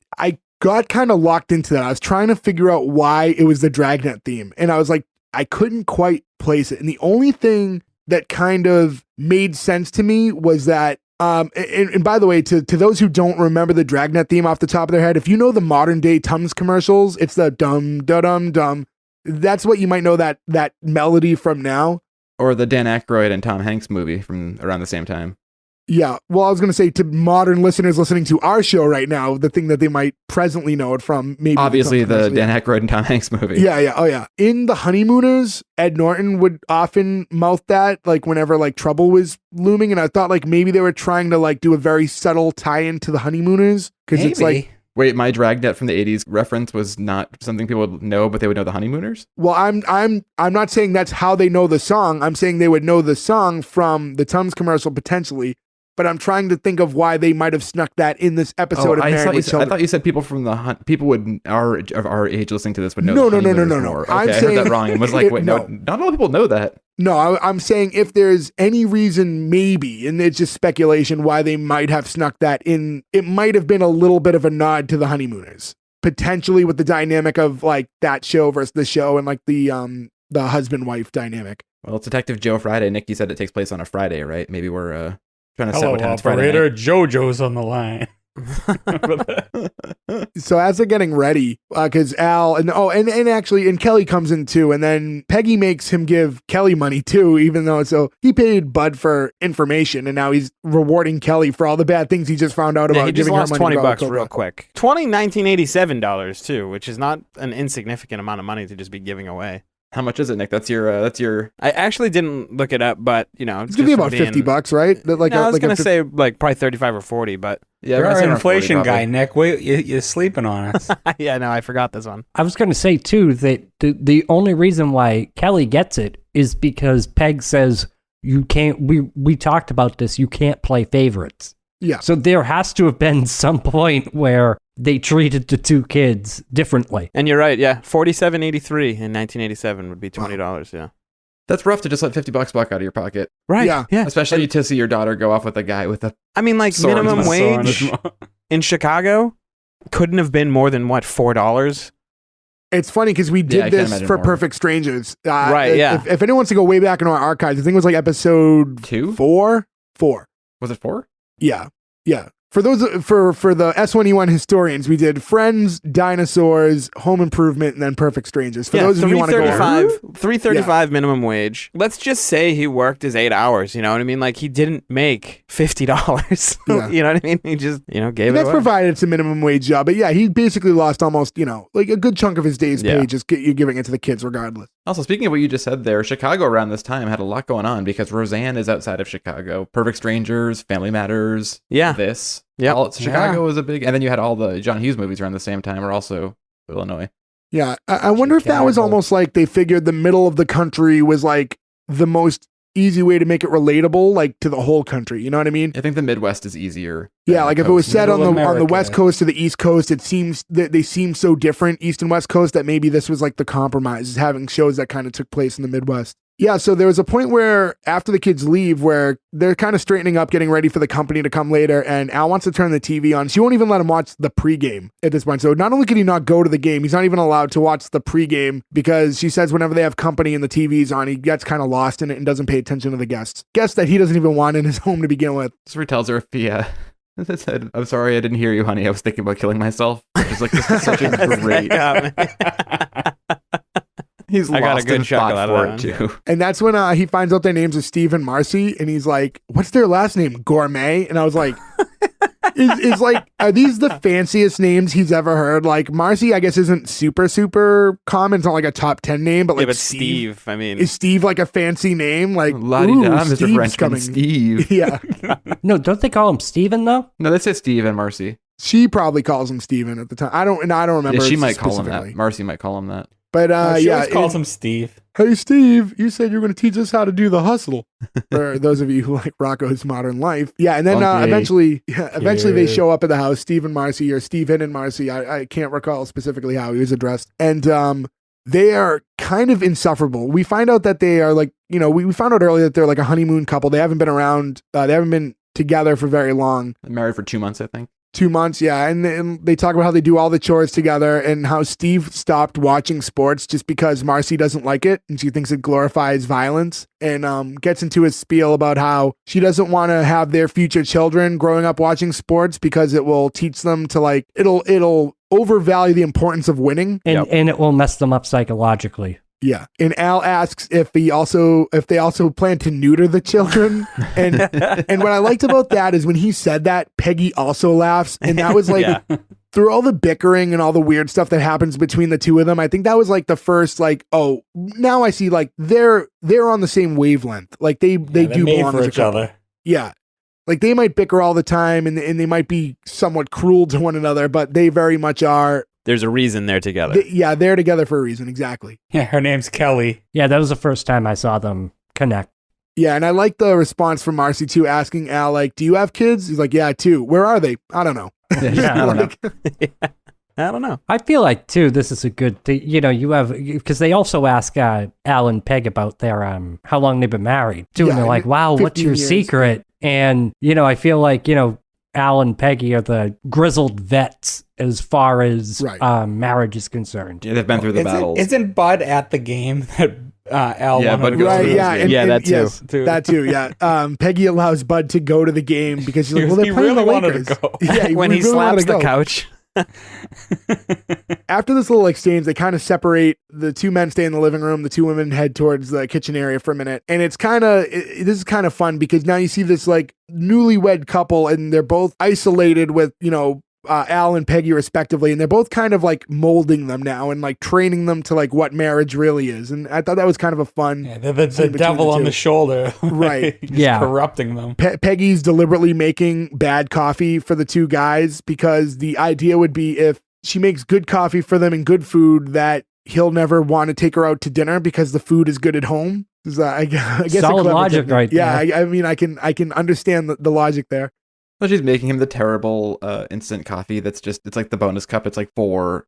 got kind of locked into that. I was trying to figure out why it was the Dragnet theme, and I was like, I couldn't quite place it. And the only thing that kind of made sense to me was that, and by the way, to those who don't remember the Dragnet theme off the top of their head, if you know the modern day Tums commercials, it's the dum da dum dum. That's what you might know that melody from now. Or the Dan Aykroyd and Tom Hanks movie from around the same time. Yeah, well, I was going to say to modern listeners listening to our show right now, the thing that they might presently know it from, maybe obviously the Dan Aykroyd and Tom Hanks movie. Yeah, oh yeah. In The Honeymooners, Ed Norton would often mouth that, like whenever like trouble was looming, and I thought like maybe they were trying to like do a very subtle tie-in to The Honeymooners because it's like. Wait, my Dragnet from the 80s reference was not something people would know, but they would know The Honeymooners? Well, I'm not saying that's how they know the song. I'm saying they would know the song from the Tums commercial potentially. But I'm trying to think of why they might have snuck that in this episode of Married with Children. I thought you said people from people of our age listening to this would know. No. Okay, I heard that wrong and was like, wait, no, not all people know that. No, I'm saying if there's any reason, maybe, and it's just speculation, why they might have snuck that in. It might have been a little bit of a nod to The Honeymooners, potentially with the dynamic of like that show versus the show and like the husband-wife dynamic. Well, it's Detective Joe Friday. Nick, you said it takes place on a Friday, right? Maybe we're trying to set Hello, what happens operator. JoJo's on the line. So as they're getting ready, because Al and actually Kelly comes in too, and then Peggy makes him give Kelly money too, even though he paid Bud for information, and now he's rewarding Kelly for all the bad things he just found out about. He just giving lost her money $20 real quick. $1987 too, which is not an insignificant amount of money to just be giving away. How much is it, Nick? That's your. I actually didn't look it up, but it's gonna be about $50, right? I was gonna say like probably 35 or 40, but yeah, you're our inflation guy, Nick. Wait, you're sleeping on us. Yeah, no, I forgot this one. I was gonna say too that the only reason why Kelly gets it is because Peg says you can't. We talked about this. You can't play favorites. Yeah. So there has to have been some point where they treated the two kids differently. And you're right, yeah. $47.83 in 1987 would be $20, yeah. That's rough to just let $50 walk out of your pocket, Right. Yeah. Yeah. especially to see your daughter go off with a guy with a I mean, like, sword in minimum his- Sword in his wage mouth. in Chicago couldn't have been more than, what, $4? It's funny because we Yeah, I did can't this imagine for more. Perfect Strangers. Right, yeah. If anyone wants to go way back into our archives, I think it was like episode 2. 4. Was it 4? Yeah. Yeah. For those for the S1E1 historians, we did Friends, Dinosaurs, Home Improvement, and then Perfect Strangers. For those of you who want to go $3.35 minimum wage. Let's just say he worked his 8 hours, you know what I mean? Like, he didn't make $50. Yeah. You know what I mean? He just, gave it that's away. provided it's a minimum wage job, but yeah, he basically lost almost, like a good chunk of his day's pay Yeah. just you're giving it to the kids regardless. Also, speaking of what you just said there, Chicago around this time had a lot going on because Roseanne is outside of Chicago. Perfect Strangers, Family Matters, Yeah. this. Yep. Chicago was a big, and then you had all the John Hughes movies around the same time are also Illinois. Yeah, I wonder if that was Chicago. almost like they figured the middle of the country was like the most easy way to make it relatable, like to the whole country. You know what I mean? I think the Midwest is easier. Yeah, than like the if it was coast. set on the Middle on the America. West Coast to the East Coast, it seems that they seem so different, East and West Coast, that maybe this was like the compromise, is having shows that kind of took place in the Midwest. Yeah, so there was a point where after the kids leave, where they're kind of straightening up, getting ready for the company to come later, and Al wants to turn the TV on. She won't even let him watch the pregame at this point. So not only can he not go to the game, he's not even allowed to watch the pregame because she says whenever they have company and the TV's on, he gets kind of lost in it and doesn't pay attention to the guests. Guests that he doesn't even want in his home to begin with. Just retells her if he said, "I'm sorry, I didn't hear you, honey. I was thinking about killing myself." She's like, "This is such a great." He's I got a lost good in chuckle thought out of for that it one. too. And that's when he finds out their names are Steve and Marcy, and he's like, "What's their last name? Gourmet?" And I was like, "Is like, are these the fanciest names he's ever heard?" Like Marcy, I guess isn't super common. It's not like a top 10 name, but Yeah, like but Steve, I mean, is Steve like a fancy name? Like, La-di-da, ooh, Mr. Steve's Frenchman, coming. Steve. Yeah, No, don't they call him Steven though? No, they say Steve and Marcy. she probably calls him Steven at the time. I don't remember. Yeah, she might call him specifically. that. Marcy might call him that. But She yeah, always calls him Steve. "Hey Steve, you said you were going to teach us how to do the hustle." For those of you who like Rocco's Modern Life. Yeah, and then Bundy. eventually they show up at the house, Steve and Marcy, or Steven and Marcy. I can't recall specifically how he was addressed. And they are kind of insufferable. We find out that they are like, we found out earlier that they're like a honeymoon couple. They haven't been around, they haven't been together for very long. Married for 2 months, I think. 2 months, yeah. And then they talk about how they do all the chores together and how Steve stopped watching sports just because Marcy doesn't like it and she thinks it glorifies violence, and gets into his spiel about how she doesn't want to have their future children growing up watching sports because it will teach them to like, it'll overvalue the importance of winning. And it will mess them up psychologically. Yeah. And Al asks if they also plan to neuter the children. And what I liked about that is when he said that, Peggy also laughs. And that was like, Yeah. through all the bickering and all the weird stuff that happens between the two of them, I think that was like the first, like, oh, now I see like they're on the same wavelength. Like they do made belong for as a each couple. other. Yeah. Like they might bicker all the time and they might be somewhat cruel to one another, but they very much are. there's a reason they're together. They're together for a reason. Exactly. Yeah, her name's Kelly. Yeah, that was the first time I saw them connect. Yeah, and I like the response from Marcy too, asking Al, like, "Do you have kids?" He's like, "Yeah, 2. Where are they?" "I don't know." Yeah, I don't know. Like, I don't know. I feel like too, this is a good thing. You have, because they also ask Al and Peg about their how long they've been married too, Yeah, and they're like, "Wow, 15 what's your years. secret?" And I feel like Al and Peggy are the grizzled vets as far as Right. marriage is concerned. Yeah, they've been through the battles. Isn't Bud at the game that Al Yeah, wanted Bud to goes go right, to? yeah, and, Yeah, and that too. yes, Too. that too, yeah. Peggy allows Bud to go to the game because she's like, "Well, they're He playing really the wanted Lakers." to go. Yeah, When he really wanted slaps to the go. couch. After this little exchange, they kind of separate. The 2 men stay in the living room. The 2 women head towards the kitchen area for a minute. And it's kind of, this is kind of fun because now you see this like newlywed couple and they're both isolated with, Al and Peggy respectively. And they're both kind of like molding them now and like training them to like what marriage really is. And I thought that was kind of a fun. Yeah, they're the Between devil the on two. the shoulder. Right. Just Yeah. corrupting them. Peggy's deliberately making bad coffee for the 2 guys because the idea would be if she makes good coffee for them and good food that he'll never want to take her out to dinner because the food is good at home. I guess a Solid clever logic technique. right Yeah, there. I mean, I can understand the logic there. Well, she's making him the terrible instant coffee that's just, it's like the bonus cup. It's like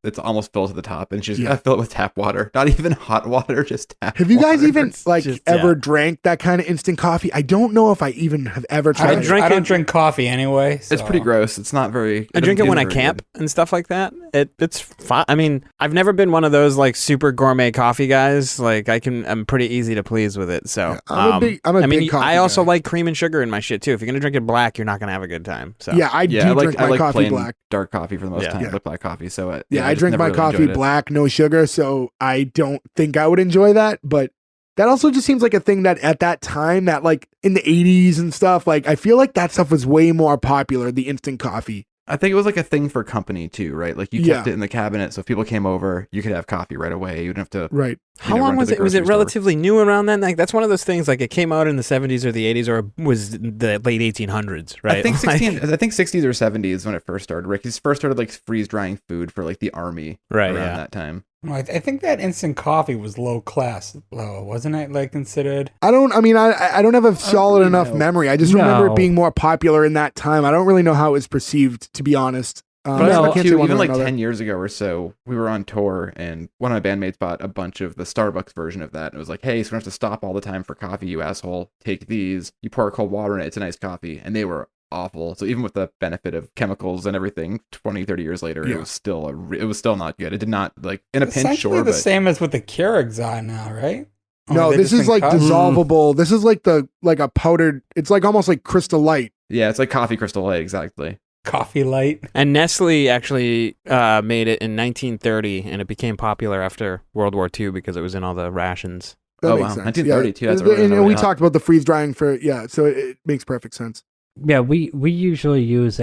it's almost full to the top. And she's going to fill it with tap water. Not even hot water, just tap Have you guys water. even ever drank that kind of instant coffee? I don't know if I even have ever tried it. I don't drink coffee anyway. So. It's pretty gross. It's not very... I drink it when I camp and stuff like that. It's fine. I mean, I've never been one of those like super gourmet coffee guys. Like I'm pretty easy to please with it. So I'm a big coffee I also guy. like cream and sugar in my shit too. If you're going to drink it black, you're not going to have a good time. So I drink my coffee plain black. dark coffee for the most time. Yeah. I like black coffee. So I just drink my never really coffee enjoyed it. black, no sugar. So I don't think I would enjoy that. But that also just seems like a thing that at that time, that like in the 80s and stuff, like I feel like that stuff was way more popular, the instant coffee. I think it was like a thing for company too, right? Like you kept it in the cabinet, so if people came over, you could have coffee right away. You didn't have to. Right. How long was it? Was it relatively new around then? Like that's one of those things. Like it came out in the 70s or the 80s, or was the late 1800s, right? I think 60s or 70s when it first started. Rick, he first started like freeze drying food for like the army, around that time. Well, I think that instant coffee was low class, wasn't it? Like considered. I don't have a solid enough memory. I just remember it being more popular in that time. I don't really know how it was perceived, to be honest. But I can't say one even way or like another. 10 years ago or so, we were on tour and one of my bandmates bought a bunch of the Starbucks version of that. And it was like, hey, so we don't have to stop all the time for coffee, you asshole. Take these. You pour cold water in it. It's a nice coffee. And they were awful. So even with the benefit of chemicals and everything, 20, 30 years later, it was still not good. It did not, like, in a pinch, sure. The same as what the Keurigs are now, right? No, this is like dissolvable. This is like a powdered, it's like almost like Crystal Light. Yeah, it's like coffee Crystal Light, exactly. Coffee Light. And Nestle actually made it in 1930, and it became popular after World War II because it was in all the rations. That makes wow. sense. 1932, Yeah. that's really and we hot. talked about the freeze drying so it makes perfect sense. Yeah, we usually use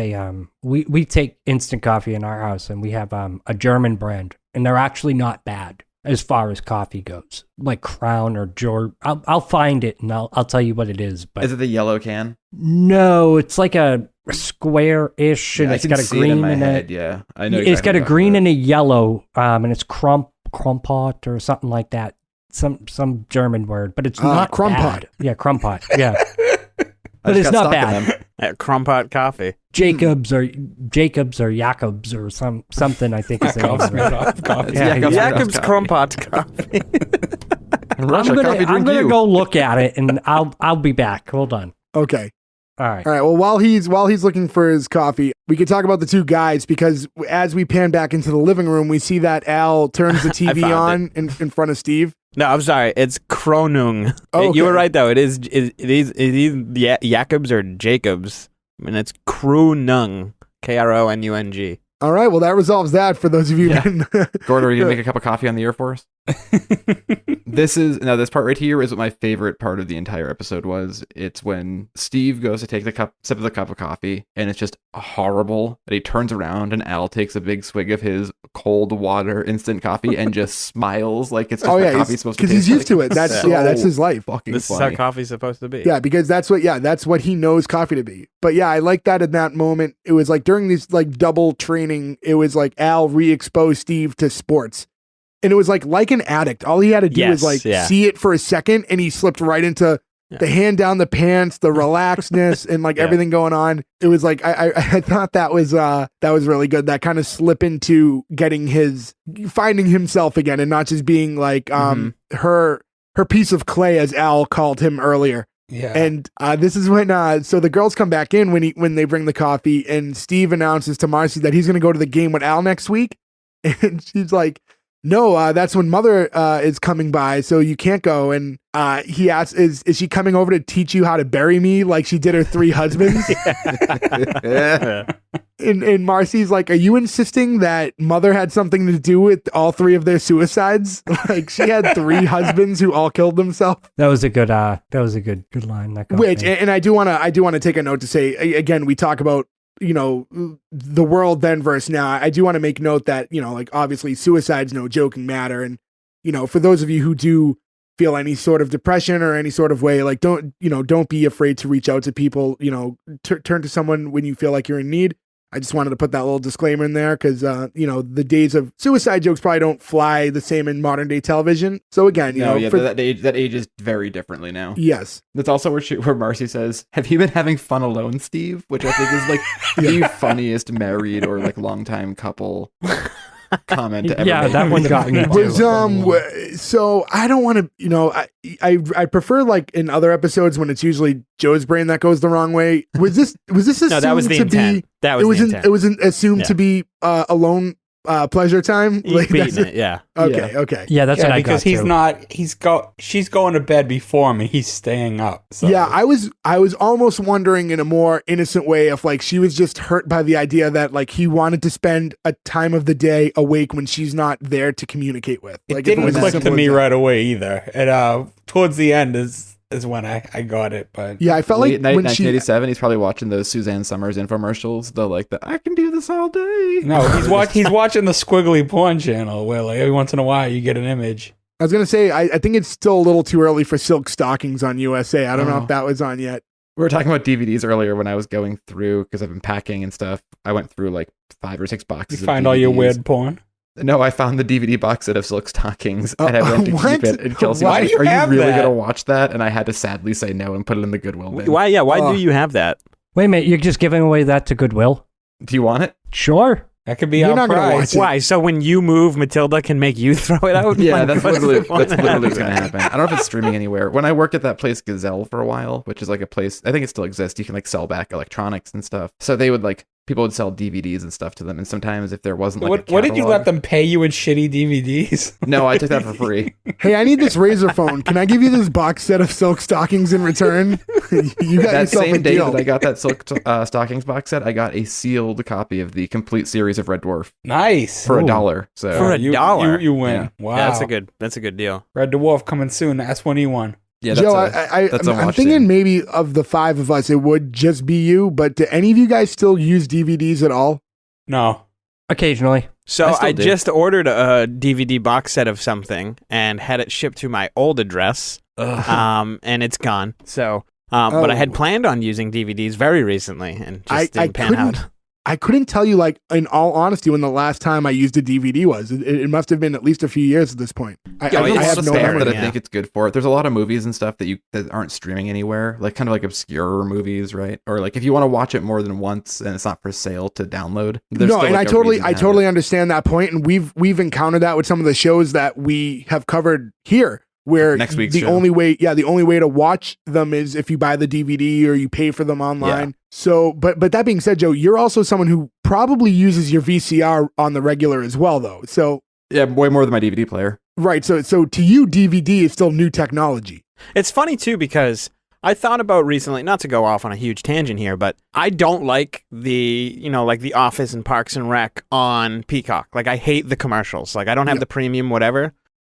we take instant coffee in our house, and we have a German brand, and they're actually not bad as far as coffee goes. Like Crown or George, I'll find it and I'll tell you what it is. But Is it the yellow can? no, it's like a square-ish, and Yeah, it's got a see it green in my in head. it. Yeah, I know. It's got a exactly green what and a yellow, and it's Krumpot or something like that. Some German word, but it's not Krumpot. bad. Yeah, Krumpot. Yeah, I but just it's got not stock in bad. them. Crumpot coffee. Jacobs or Jacobs or something. I think is the name of it. Coffee. Yeah, Jacobs Jacob's coffee. Crumpot coffee. In Russia, coffee I'm drinks gonna you. go look at it, and I'll be back. Hold on. Okay. All right. All right. Well, while he's looking for his coffee, we could talk about the two guys, because as we pan back into the living room, we see that Al turns the TV on in front of Steve. No, I'm sorry. It's Kronung. Oh, You were okay. right though. It is Jacobs or Jacobs, and it's Kronung. Kronung. All right. Well, that resolves that for those of you. Yeah. That Gordon, are you gonna make a cup of coffee on the Air Force? This part right here is what my favorite part of the entire episode was. It's when Steve goes to take sip of the cup of coffee, and it's just horrible. And he turns around, and Al takes a big swig of his cold water instant coffee and just smiles like it's just what coffee's supposed to taste. because he's used like. to it. That's So that's his life. fucking This is funny. how coffee's supposed to be. Yeah, because that's what he knows coffee to be. But yeah, I like that in that moment. It was like during this like double training, it was like Al re-exposed Steve to sports. And it was like an addict. All he had to do Yes, was like yeah. see it for a second, and he slipped right into the hand down the pants, the relaxedness, and like everything going on. It was like I thought that was really good. That kind of slip into finding himself again, and not just being like her piece of clay, as Al called him earlier. Yeah. And this is when so the girls come back in when they bring the coffee, and Steve announces to Marcy that he's going to go to the game with Al next week, and she's like, no, that's when Mother is coming by, so you can't go. And he asks, is she coming over to teach you how to bury me like she did her 3 husbands? And Marcy's like, are you insisting that Mother had something to do with all 3 of their suicides? Like she had 3 husbands who all killed themselves. That was a good line. That got Which, me. and I do want to take a note to say, again, we talk about, the world then versus now. I do want to make note that, like obviously suicide's no joking matter. And, for those of you who do feel any sort of depression or any sort of way, like don't be afraid to reach out to people, turn to someone when you feel like you're in need. I just wanted to put that little disclaimer in there because, the days of suicide jokes probably don't fly the same in modern day television. So again, that ages very differently now. Yes. That's also where Marcy says, "Have you been having fun alone, Steve?" Which I think is like the funniest married or like longtime couple comment ever. Yeah, made. that one got me too. So I don't want to, I prefer like in other episodes when it's usually Joe's brain that goes the wrong way. Was this assumed No, that was the to intent. be? That was the intent. It was assumed Yeah. to be alone pleasure time. He's beating it, yeah. Okay. Yeah, that's what I got because he's too. not. She's going to bed before him, and he's staying up. So. Yeah, I was almost wondering in a more innocent way if like she was just hurt by the idea that like he wanted to spend a time of the day awake when she's not there to communicate with. It Like, if didn't was as click simple to as me that. right away either. And towards the end is when I got it. But Yeah, I felt Late like night when she 1987, he's probably watching those Suzanne Summers infomercials. The I can do this all day. no, he's watching the squiggly porn channel where like every once in a while you get an image. I was gonna say I think it's still a little too early for Silk Stockings on USA. I don't know if that was on yet. We were talking about DVDs earlier when I was going through, because I've been packing and stuff. I went through like 5 or 6 You boxes. find of all your DVDs. weird porn. No, I found the DVD box set of Silk Stockings, and I went to what? keep it. And Kelsey Why was do like, you "Are have you really that?" gonna watch that?" And I had to sadly say no and put it in the Goodwill bin. Why Oh. do you have that? Wait a minute, you're just giving away that to Goodwill? Do you want it? Sure. That could be You're our not gonna prize. watch it. Why? So when you move, Matilda can make you throw it out? Yeah, Like, that's what's literally the point of what's having gonna that? happen. I don't know if it's streaming anywhere. When I worked at that place Gazelle for a while, which is like a place, I think it still exists. You can like sell back electronics and stuff. So they would like people would sell DVDs and stuff to them. And sometimes if there wasn't like What did you let them? them pay you in shitty DVDs? No, I took that for free. Hey, I need this Razor phone. Can I give you this box set of Silk Stockings in return? You got That yourself a same day deal. that I got that Silk Stockings box set, I got a sealed copy of the complete series of Red Dwarf Nice. for Ooh. $1. So For a dollar? You win. Yeah. Wow. Yeah, that's a good deal. Red Dwarf coming soon. The S1E1. yeah, Joe, that's a I'm watch thinking scene. maybe of the 5 of us, it would just be you. But do any of you guys still use DVDs at all? No. Occasionally. So I still I do. just ordered a DVD box set of something and had it shipped to my old address, and it's gone. So, but I had planned on using DVDs very recently and just didn't pan out. I couldn't tell you, like, in all honesty, when the last time I used a DVD was. It must have been at least a few years at this point. I There's a lot have of no stuff memory. that I yeah. think it's good for. There's a lot of movies and stuff that aren't streaming anywhere, like kind of like obscure movies, right? Or like if you want to watch it more than once and it's not for sale to download. There's No, still, and like, I a reason to have totally it. understand that point, and we've encountered that with some of the shows that we have covered here, where Next week's the show. only way to watch them is if you buy the DVD or you pay for them online. Yeah. So, but that being said, Joe, you're also someone who probably uses your VCR on the regular as well, though. So, Yeah, way more than my DVD player. right. So to you, DVD is still new technology. It's funny too because I thought about recently, not to go off on a huge tangent here, but I don't like like The Office and Parks and Rec on Peacock. Like I hate the commercials. Like I don't have Yep. the premium whatever,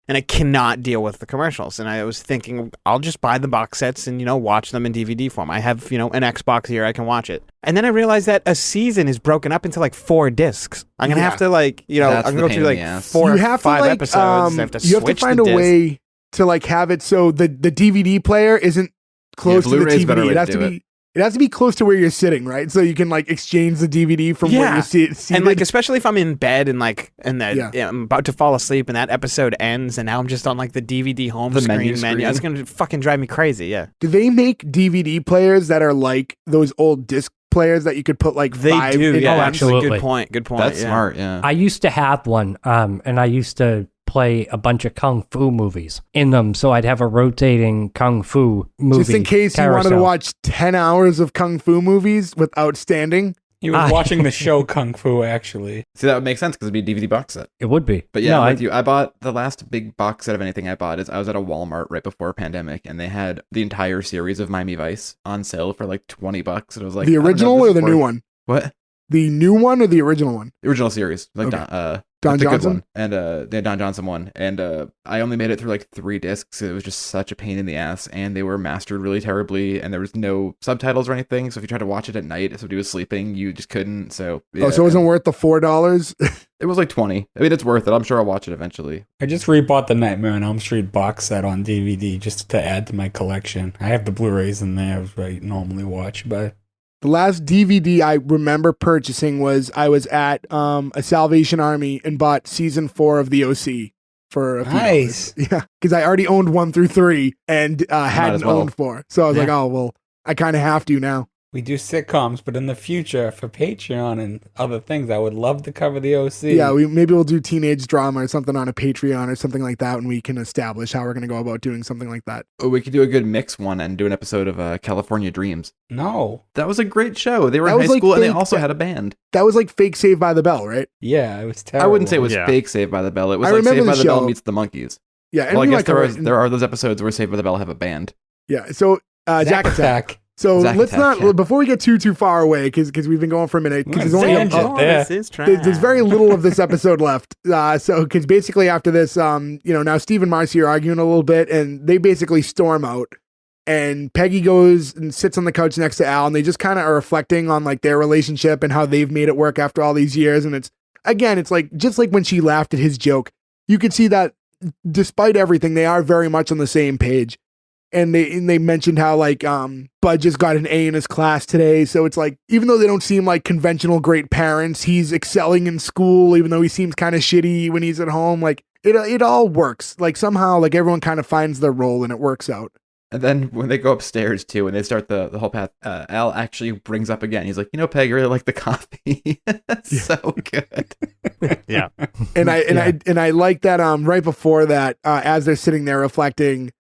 and I cannot deal with the commercials. And I was thinking I'll just buy the box sets and watch them in DVD form. I have an Xbox here, I can watch it. And then I realized that a season is broken up into like 4 discs. I'm gonna Yeah. have to That's I'm the gonna go pain through in like the ass. 4 you or have 5 to like, episodes. I have to you have to switch find the a disc. way to like have it so the DVD player isn't close to the Blu-ray's a better TV. way It to has to do be. It has to be close to where you're sitting, right? So you can like exchange the DVD from where Yeah. you see it. And like, especially if I'm in bed and Yeah. I'm about to fall asleep and that episode ends and now I'm just on like the DVD home The screen menu menu. It's screen. gonna fucking drive me crazy. Yeah, do they make DVD players that are like those old disc players that you could put like they 5 do. in Yeah, one? absolutely. Good point. Good point. That's yeah. smart, yeah. I used to have one, and I used to play a bunch of kung fu movies in them, so I'd have a rotating kung fu movie. Just in case you wanted to carousel. watch 10 hours of kung fu movies without standing. He was watching the show Kung Fu, actually. See, that would make sense because it'd be a DVD box set. It would be. But yeah, No, I'm with you. I bought the last big box set of anything I bought is I was at a Walmart right before pandemic and they had the entire series of Miami Vice on sale for like $20. And it was like The I don't know, original this or is the new worth- one? What? The new one or the original one? The original series, like Okay. Don Don the good Johnson? one. And the Don Johnson one, and I only made it through like 3 discs. It was just such a pain in the ass, and they were mastered really terribly, and there was no subtitles or anything. So if you tried to watch it at night, if somebody was sleeping, you just couldn't. So Oh, so it wasn't worth the $4? it was like 20. I mean, it's worth it. I'm sure I'll watch it eventually. I just rebought the Nightmare on Elm Street box set on DVD just to add to my collection. I have the Blu-rays in there, I normally watch, but The last DVD I remember purchasing was I was at a Salvation Army and bought season 4 of the OC for a few Nice. dollars. Yeah, because I already owned 1 through 3 and hadn't owned 4. So I was like, oh, well, I kind of have to now. We do sitcoms, but in the future for Patreon and other things, I would love to cover the OC. Yeah, maybe we'll do teenage drama or something on a Patreon or something like that, and we can establish how we're going to go about doing something like that. Or we could do a good mix one and do an episode of California Dreams. No. That was a great show. They were That in was high like school and they fake- also had a band. That was like fake Saved by the Bell, right? Yeah, it was terrible. I wouldn't say it was Yeah. fake Saved by the Bell. It was I like remember Saved by the the Bell show. meets the Monkeys. Yeah, and Well, I we guess like there are those episodes where Saved by the Bell have a band. Yeah, so Jack Attack. So Zack let's Attack, not, yeah. before we get too far away, because we've been going for a minute, because there's only Tangent there. This is there's very little of this episode left. So because basically after this, now Steve and Marcy are arguing a little bit, and they basically storm out. And Peggy goes and sits on the couch next to Al, and they just kind of are reflecting on like their relationship and how they've made it work after all these years. And it's like just like when she laughed at his joke, you could see that despite everything, they are very much on the same page. And they mentioned how like Bud just got an A in his class today. So it's like, even though they don't seem like conventional great parents, he's excelling in school, even though he seems kind of shitty when he's at home. Like it all works. Like somehow like everyone kind of finds their role and it works out. And then when they go upstairs too, and they start the whole path, Al actually brings up again. He's like, Peg, I really like the coffee. That's so good. Yeah. And I like that right before that, as they're sitting there reflecting,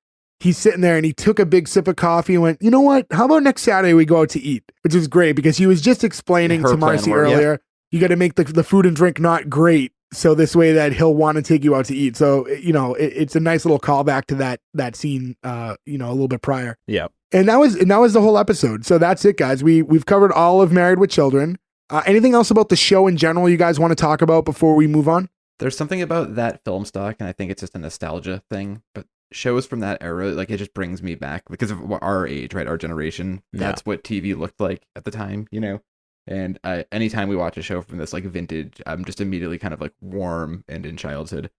he's sitting there and he took a big sip of coffee and went, you know what? How about next Saturday we go out to eat? Which is great because he was just explaining Her to plan Marcy worked, yeah. earlier, you got to make the food and drink not great. So this way that he'll want to take you out to eat. So, it's a nice little callback to that scene, a little bit prior. Yeah. And that was the whole episode. So that's it, guys. We've covered all of Married with Children. Anything else about the show in general you guys want to talk about before we move on? There's something about that film stock, and I think it's just a nostalgia thing, but shows from that era, like it just brings me back because of our age, right? Our generation. That's what TV looked like at the time, And anytime we watch a show from this like vintage, I'm just immediately kind of like warm and in childhood.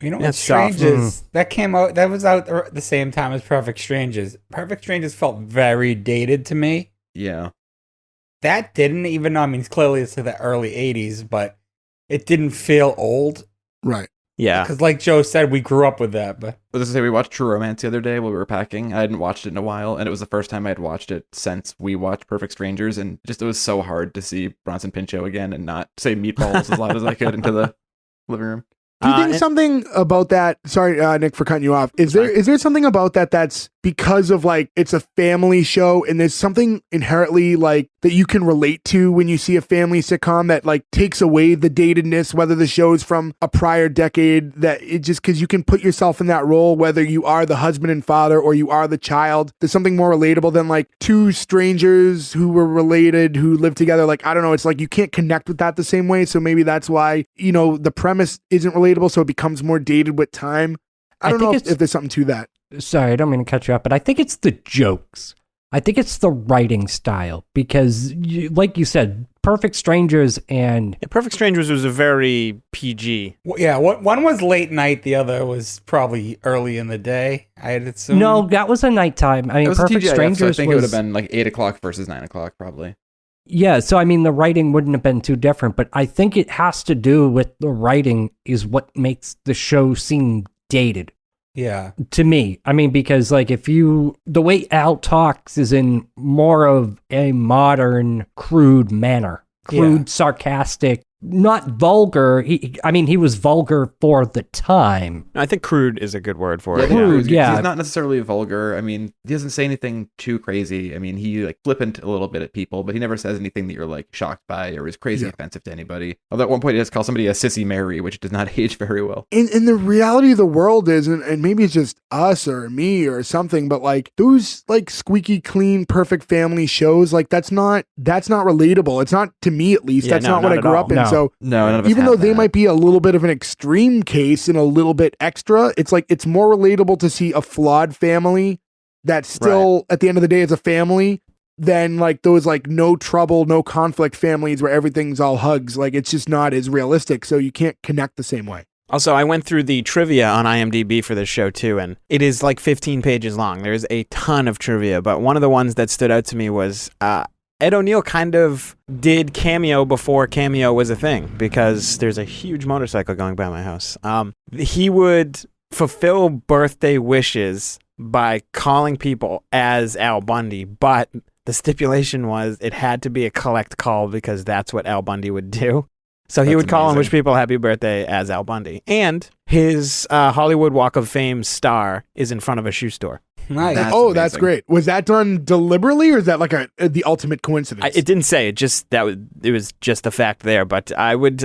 You know Yeah, what's strange soft. is that was out at the same time as Perfect Strangers. Perfect Strangers felt very dated to me. Yeah. That didn't, even though, I mean, clearly it's like the early 80s, but it didn't feel old. Right. Yeah. Because like Joe said, we grew up with that. But I was going to say, we watched True Romance the other day while we were packing. I hadn't watched it in a while, and it was the first time I had watched it since we watched Perfect Strangers, and just it was so hard to see Bronson Pinchot again and not say meatballs as loud as I could into the living room. Do you think something about that? Sorry, Nick, for cutting you off. Is there something about that that's because of like it's a family show and there's something inherently like that you can relate to when you see a family sitcom that like takes away the datedness, whether the show's from a prior decade, that it just because you can put yourself in that role, whether you are the husband and father or you are the child. There's something more relatable than like two strangers who were related who live together. Like, I don't know. It's like you can't connect with that the same way. So maybe that's why, the premise isn't relatable. So it becomes more dated with time. I don't know if there's something to that. Sorry, I don't mean to cut you off, but I think it's the jokes. I think it's the writing style because, like you said, Perfect Strangers and... Yeah, Perfect Strangers was a very PG. yeah, one was late night, the other was probably early in the day, I'd assume. No, that was a nighttime. I mean, It was Perfect TGIF, Strangers so I think it would have was... been like 8 o'clock versus 9 o'clock, probably. Yeah, so I mean, the writing wouldn't have been too different, but I think it has to do with the writing is what makes the show seem dated. Yeah. To me, I mean, because like the way Al talks is in more of a modern, crude manner, sarcastic, not vulgar. He was vulgar for the time. I think crude is a good word for Yeah, it. Crude, yeah. He's not necessarily vulgar. I mean, he doesn't say anything too crazy. I mean, he like flippant a little bit at people, but he never says anything that you're like shocked by or is crazy offensive to anybody. Although at one point he does call somebody a sissy Mary, which does not age very well. And the reality of the world is, and maybe it's just us or me or something, but like those like squeaky clean, perfect family shows, like that's not relatable. It's not to me at least. Yeah, that's no, not what not I at grew all. up in. No. So No, none of us even have though they that. might be a little bit of an extreme case and a little bit extra, it's like it's more relatable to see a flawed family that still at the end of the day is a family than like those like no trouble, no conflict families where everything's all hugs. Like it's just not as realistic. So you can't connect the same way. Also, I went through the trivia on IMDb for this show too, and it is like 15 pages long. There's a ton of trivia, but one of the ones that stood out to me was Ed O'Neill kind of did Cameo before Cameo was a thing, because there's a huge motorcycle going by my house. He would fulfill birthday wishes by calling people as Al Bundy, but the stipulation was it had to be a collect call because that's what Al Bundy would do. So he That's would call and amazing. wish people happy birthday as Al Bundy. And his Hollywood Walk of Fame star is in front of a shoe store. Nice. That's That's amazing. great. Was that done deliberately, or is that like the ultimate coincidence? It didn't say. It was just a fact there. But I would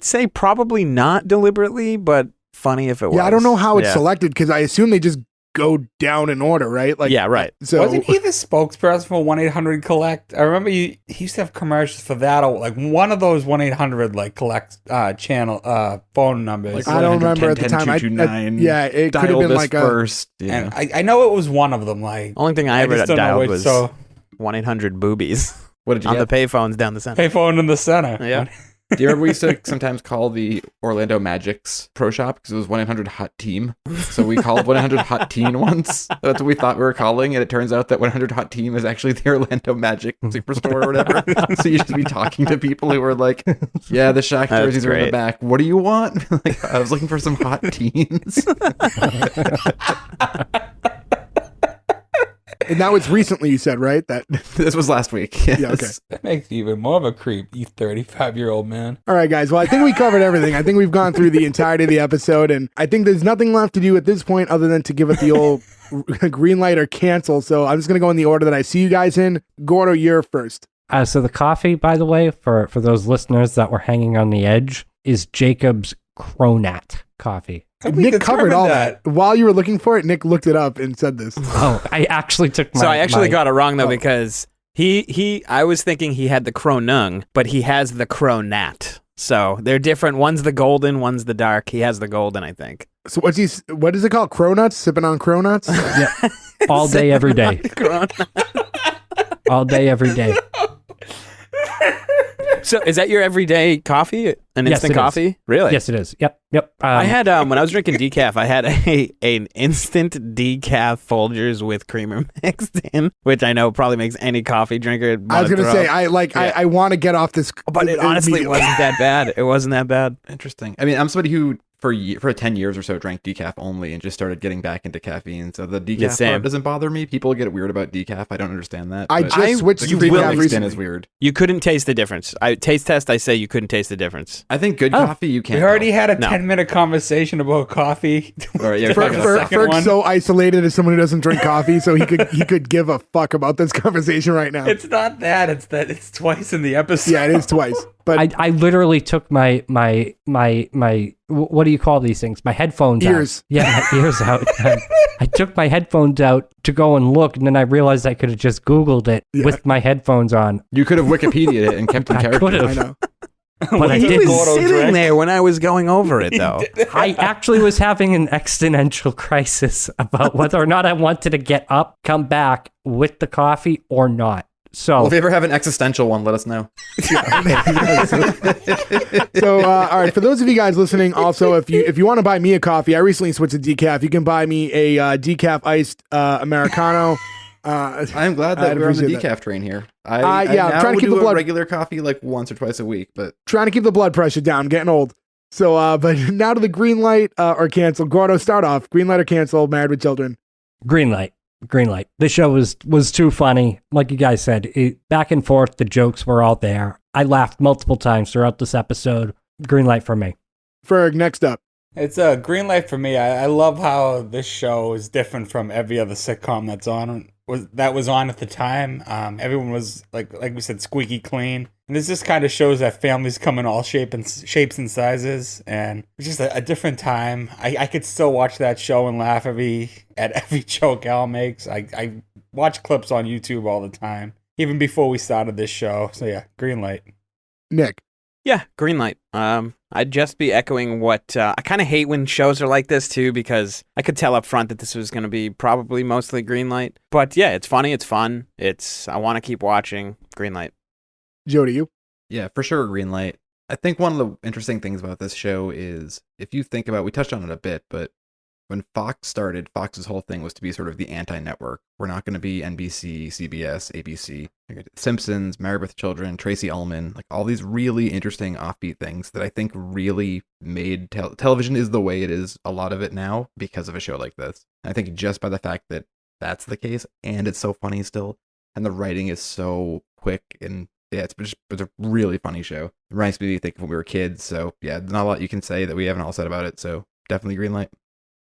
say probably not deliberately, but funny if it was. I don't know how it's Yeah. selected because I assume they just go down in order, right? Like, Yeah, right. So Wasn't he the spokesperson for 1-800-COLLECT? I remember he used to have commercials for that, or like one of those 1-800 like collect channel phone numbers. Like I don't remember at the 110, time. 229, Yeah, it could have dial been this like a. first. Yeah. and I know it was one of them. Like Only thing I I ever just don't know dialed which. was So 1-800-BOOBIES What did you on get? the payphones down the center. payphone in the center. Yeah. Do you remember we used to sometimes call the Orlando Magic's pro shop because it was 1-800-HOT-TEAM? So we called 1-800-HOT-TEEN once. That's what we thought we were calling, and it turns out that 1-800-HOT-TEAM is actually the Orlando Magic Superstore or whatever. So you just be talking to people who were like, yeah, the Shaq That's jerseys are in the great. back. What do you want? Like, I was looking for some hot teens. And that was recently, you said, right? That. This was last week. Yes. Yeah, okay. That makes you even more of a creep, you 35-year-old man. All right, guys. Well, I think we covered everything. I think we've gone through the entirety of the episode, and I think there's nothing left to do at this point other than to give it the old green light or cancel. So I'm just going to go in the order that I see you guys in. Gordo, you're first. So the coffee, by the way, for those listeners that were hanging on the edge, is Jacob's Cronat coffee. Nick covered all that. While you were looking for it, Nick looked it up and said this. Oh, I actually took my... So I actually my- got it wrong though, because I was thinking he had the Cronung, but he has the Cronat. So they're different. One's the golden, one's the dark. He has the golden, I think. So what is it called? Cronuts? Sipping on cronuts? Yeah, all day, every day. All day, every day. So is that your everyday coffee? An Yes, instant it is. coffee? Really? Yes, it is. Yep. I had when I was drinking decaf, I had an instant decaf Folgers with creamer mixed in, which I know probably makes any coffee drinker. I was going to say, Yeah. I want to get off this. But it honestly immediately. wasn't that bad. It wasn't that bad. Interesting. I mean, I'm somebody who for 10 years or so drank decaf only and just started getting back into caffeine. So the Yeah, decaf same. part doesn't bother me. People get weird about decaf. I don't I understand that. but just switched the to creamer decaf mixed in recently. is weird. You couldn't taste the difference. Taste test, I say you couldn't taste the difference. I think good Oh. coffee you can't. We already tell. had a No. 10-minute conversation about coffee. All right, yeah, We're fuck talking it. the second one. Ferg's so isolated as someone who doesn't drink coffee, so he could give a fuck about this conversation right now. It's not that. It's that it's twice in the episode. Yeah, it is twice. But I literally took my what do you call these things? My headphones Ears. out. Yeah, my ears out. I took my headphones out to go and look, and then I realized I could have just Googled it with my headphones on. You could have Wikipedia it and kept in I character. could I have, know. but I He didn't. was sitting there when I was going over it, though. I actually was having an existential crisis about whether or not I wanted to get up, come back with the coffee or not. So Well, if you ever have an existential one, let us know. So, all right, for those of you guys listening, also, if you want to buy me a coffee, I recently switched to decaf. You can buy me a decaf iced Americano. I'm glad that I'd we're on the appreciate decaf train here. I yeah, I'm now trying to keep do the a blood- regular coffee like once or twice a week, but Trying to keep the blood pressure down, getting old. So, but now to the green light or cancel. Gordo, start off. Green light or cancel, Married with Children. green light. The show was too funny. Like you guys said, back and forth, the jokes were all there. I laughed multiple times throughout this episode. Green light for me. Ferg, next up. It's a green light for me. I love how this show is different from every other sitcom that's on at the time. Everyone was like we said, squeaky clean. And this just kind of shows that families come in all shapes and sizes, and it's just a different time. I could still watch that show and laugh at every joke Al makes. I watch clips on YouTube all the time, even before we started this show. So yeah, green light. Nick. Yeah, green light. I'd just be echoing what I kind of hate when shows are like this too, because I could tell up front that this was going to be probably mostly green light. But yeah, it's funny, it's fun, I want to keep watching. Green light. Jody, you. yeah, for sure, green light. I think one of the interesting things about this show is if you think about, we touched on it a bit, but when Fox started, Fox's whole thing was to be sort of the anti-network. We're not going to be NBC, CBS, ABC, Simpsons, Married with Children, Tracy Ullman, like all these really interesting offbeat things that I think really made television is the way it is, a lot of it now, because of a show like this. And I think just by the fact that that's the case, and it's so funny still, and the writing is so quick, and yeah, it's a really funny show. It reminds me of think when we were kids, so yeah, not a lot you can say that we haven't all said about it, so definitely green light.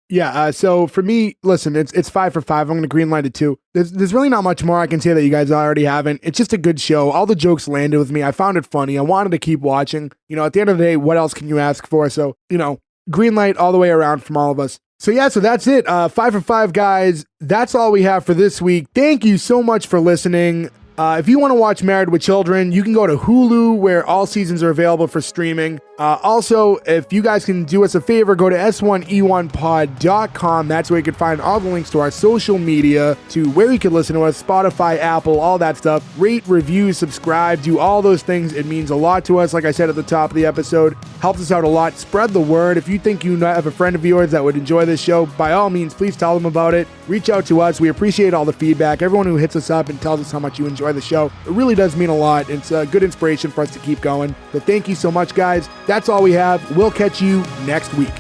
Yeah, so for me, listen, it's 5 for 5. I'm going to greenlight it too. There's really not much more I can say that you guys already haven't. It's just a good show. All the jokes landed with me. I found it funny. I wanted to keep watching. You know, at the end of the day, what else can you ask for? So, you know, greenlight all the way around from all of us. So yeah, so that's it. 5 for 5, guys. That's all we have for this week. Thank you so much for listening. If you want to watch Married with Children, you can go to Hulu, where all seasons are available for streaming. Also, if you guys can do us a favor, go to S1E1pod.com. That's where you can find all the links to our social media, to where you can listen to us, Spotify, Apple, all that stuff. Rate, review, subscribe, do all those things. It means a lot to us. Like I said at the top of the episode, helps us out a lot. Spread the word. If you think you have a friend of yours that would enjoy this show, by all means, please tell them about it. Reach out to us. We appreciate all the feedback. Everyone who hits us up and tells us how much you enjoy the show, it really does mean a lot. It's a good inspiration for us to keep going. So thank you so much, guys. That's all we have. We'll catch you next week.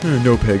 No pig.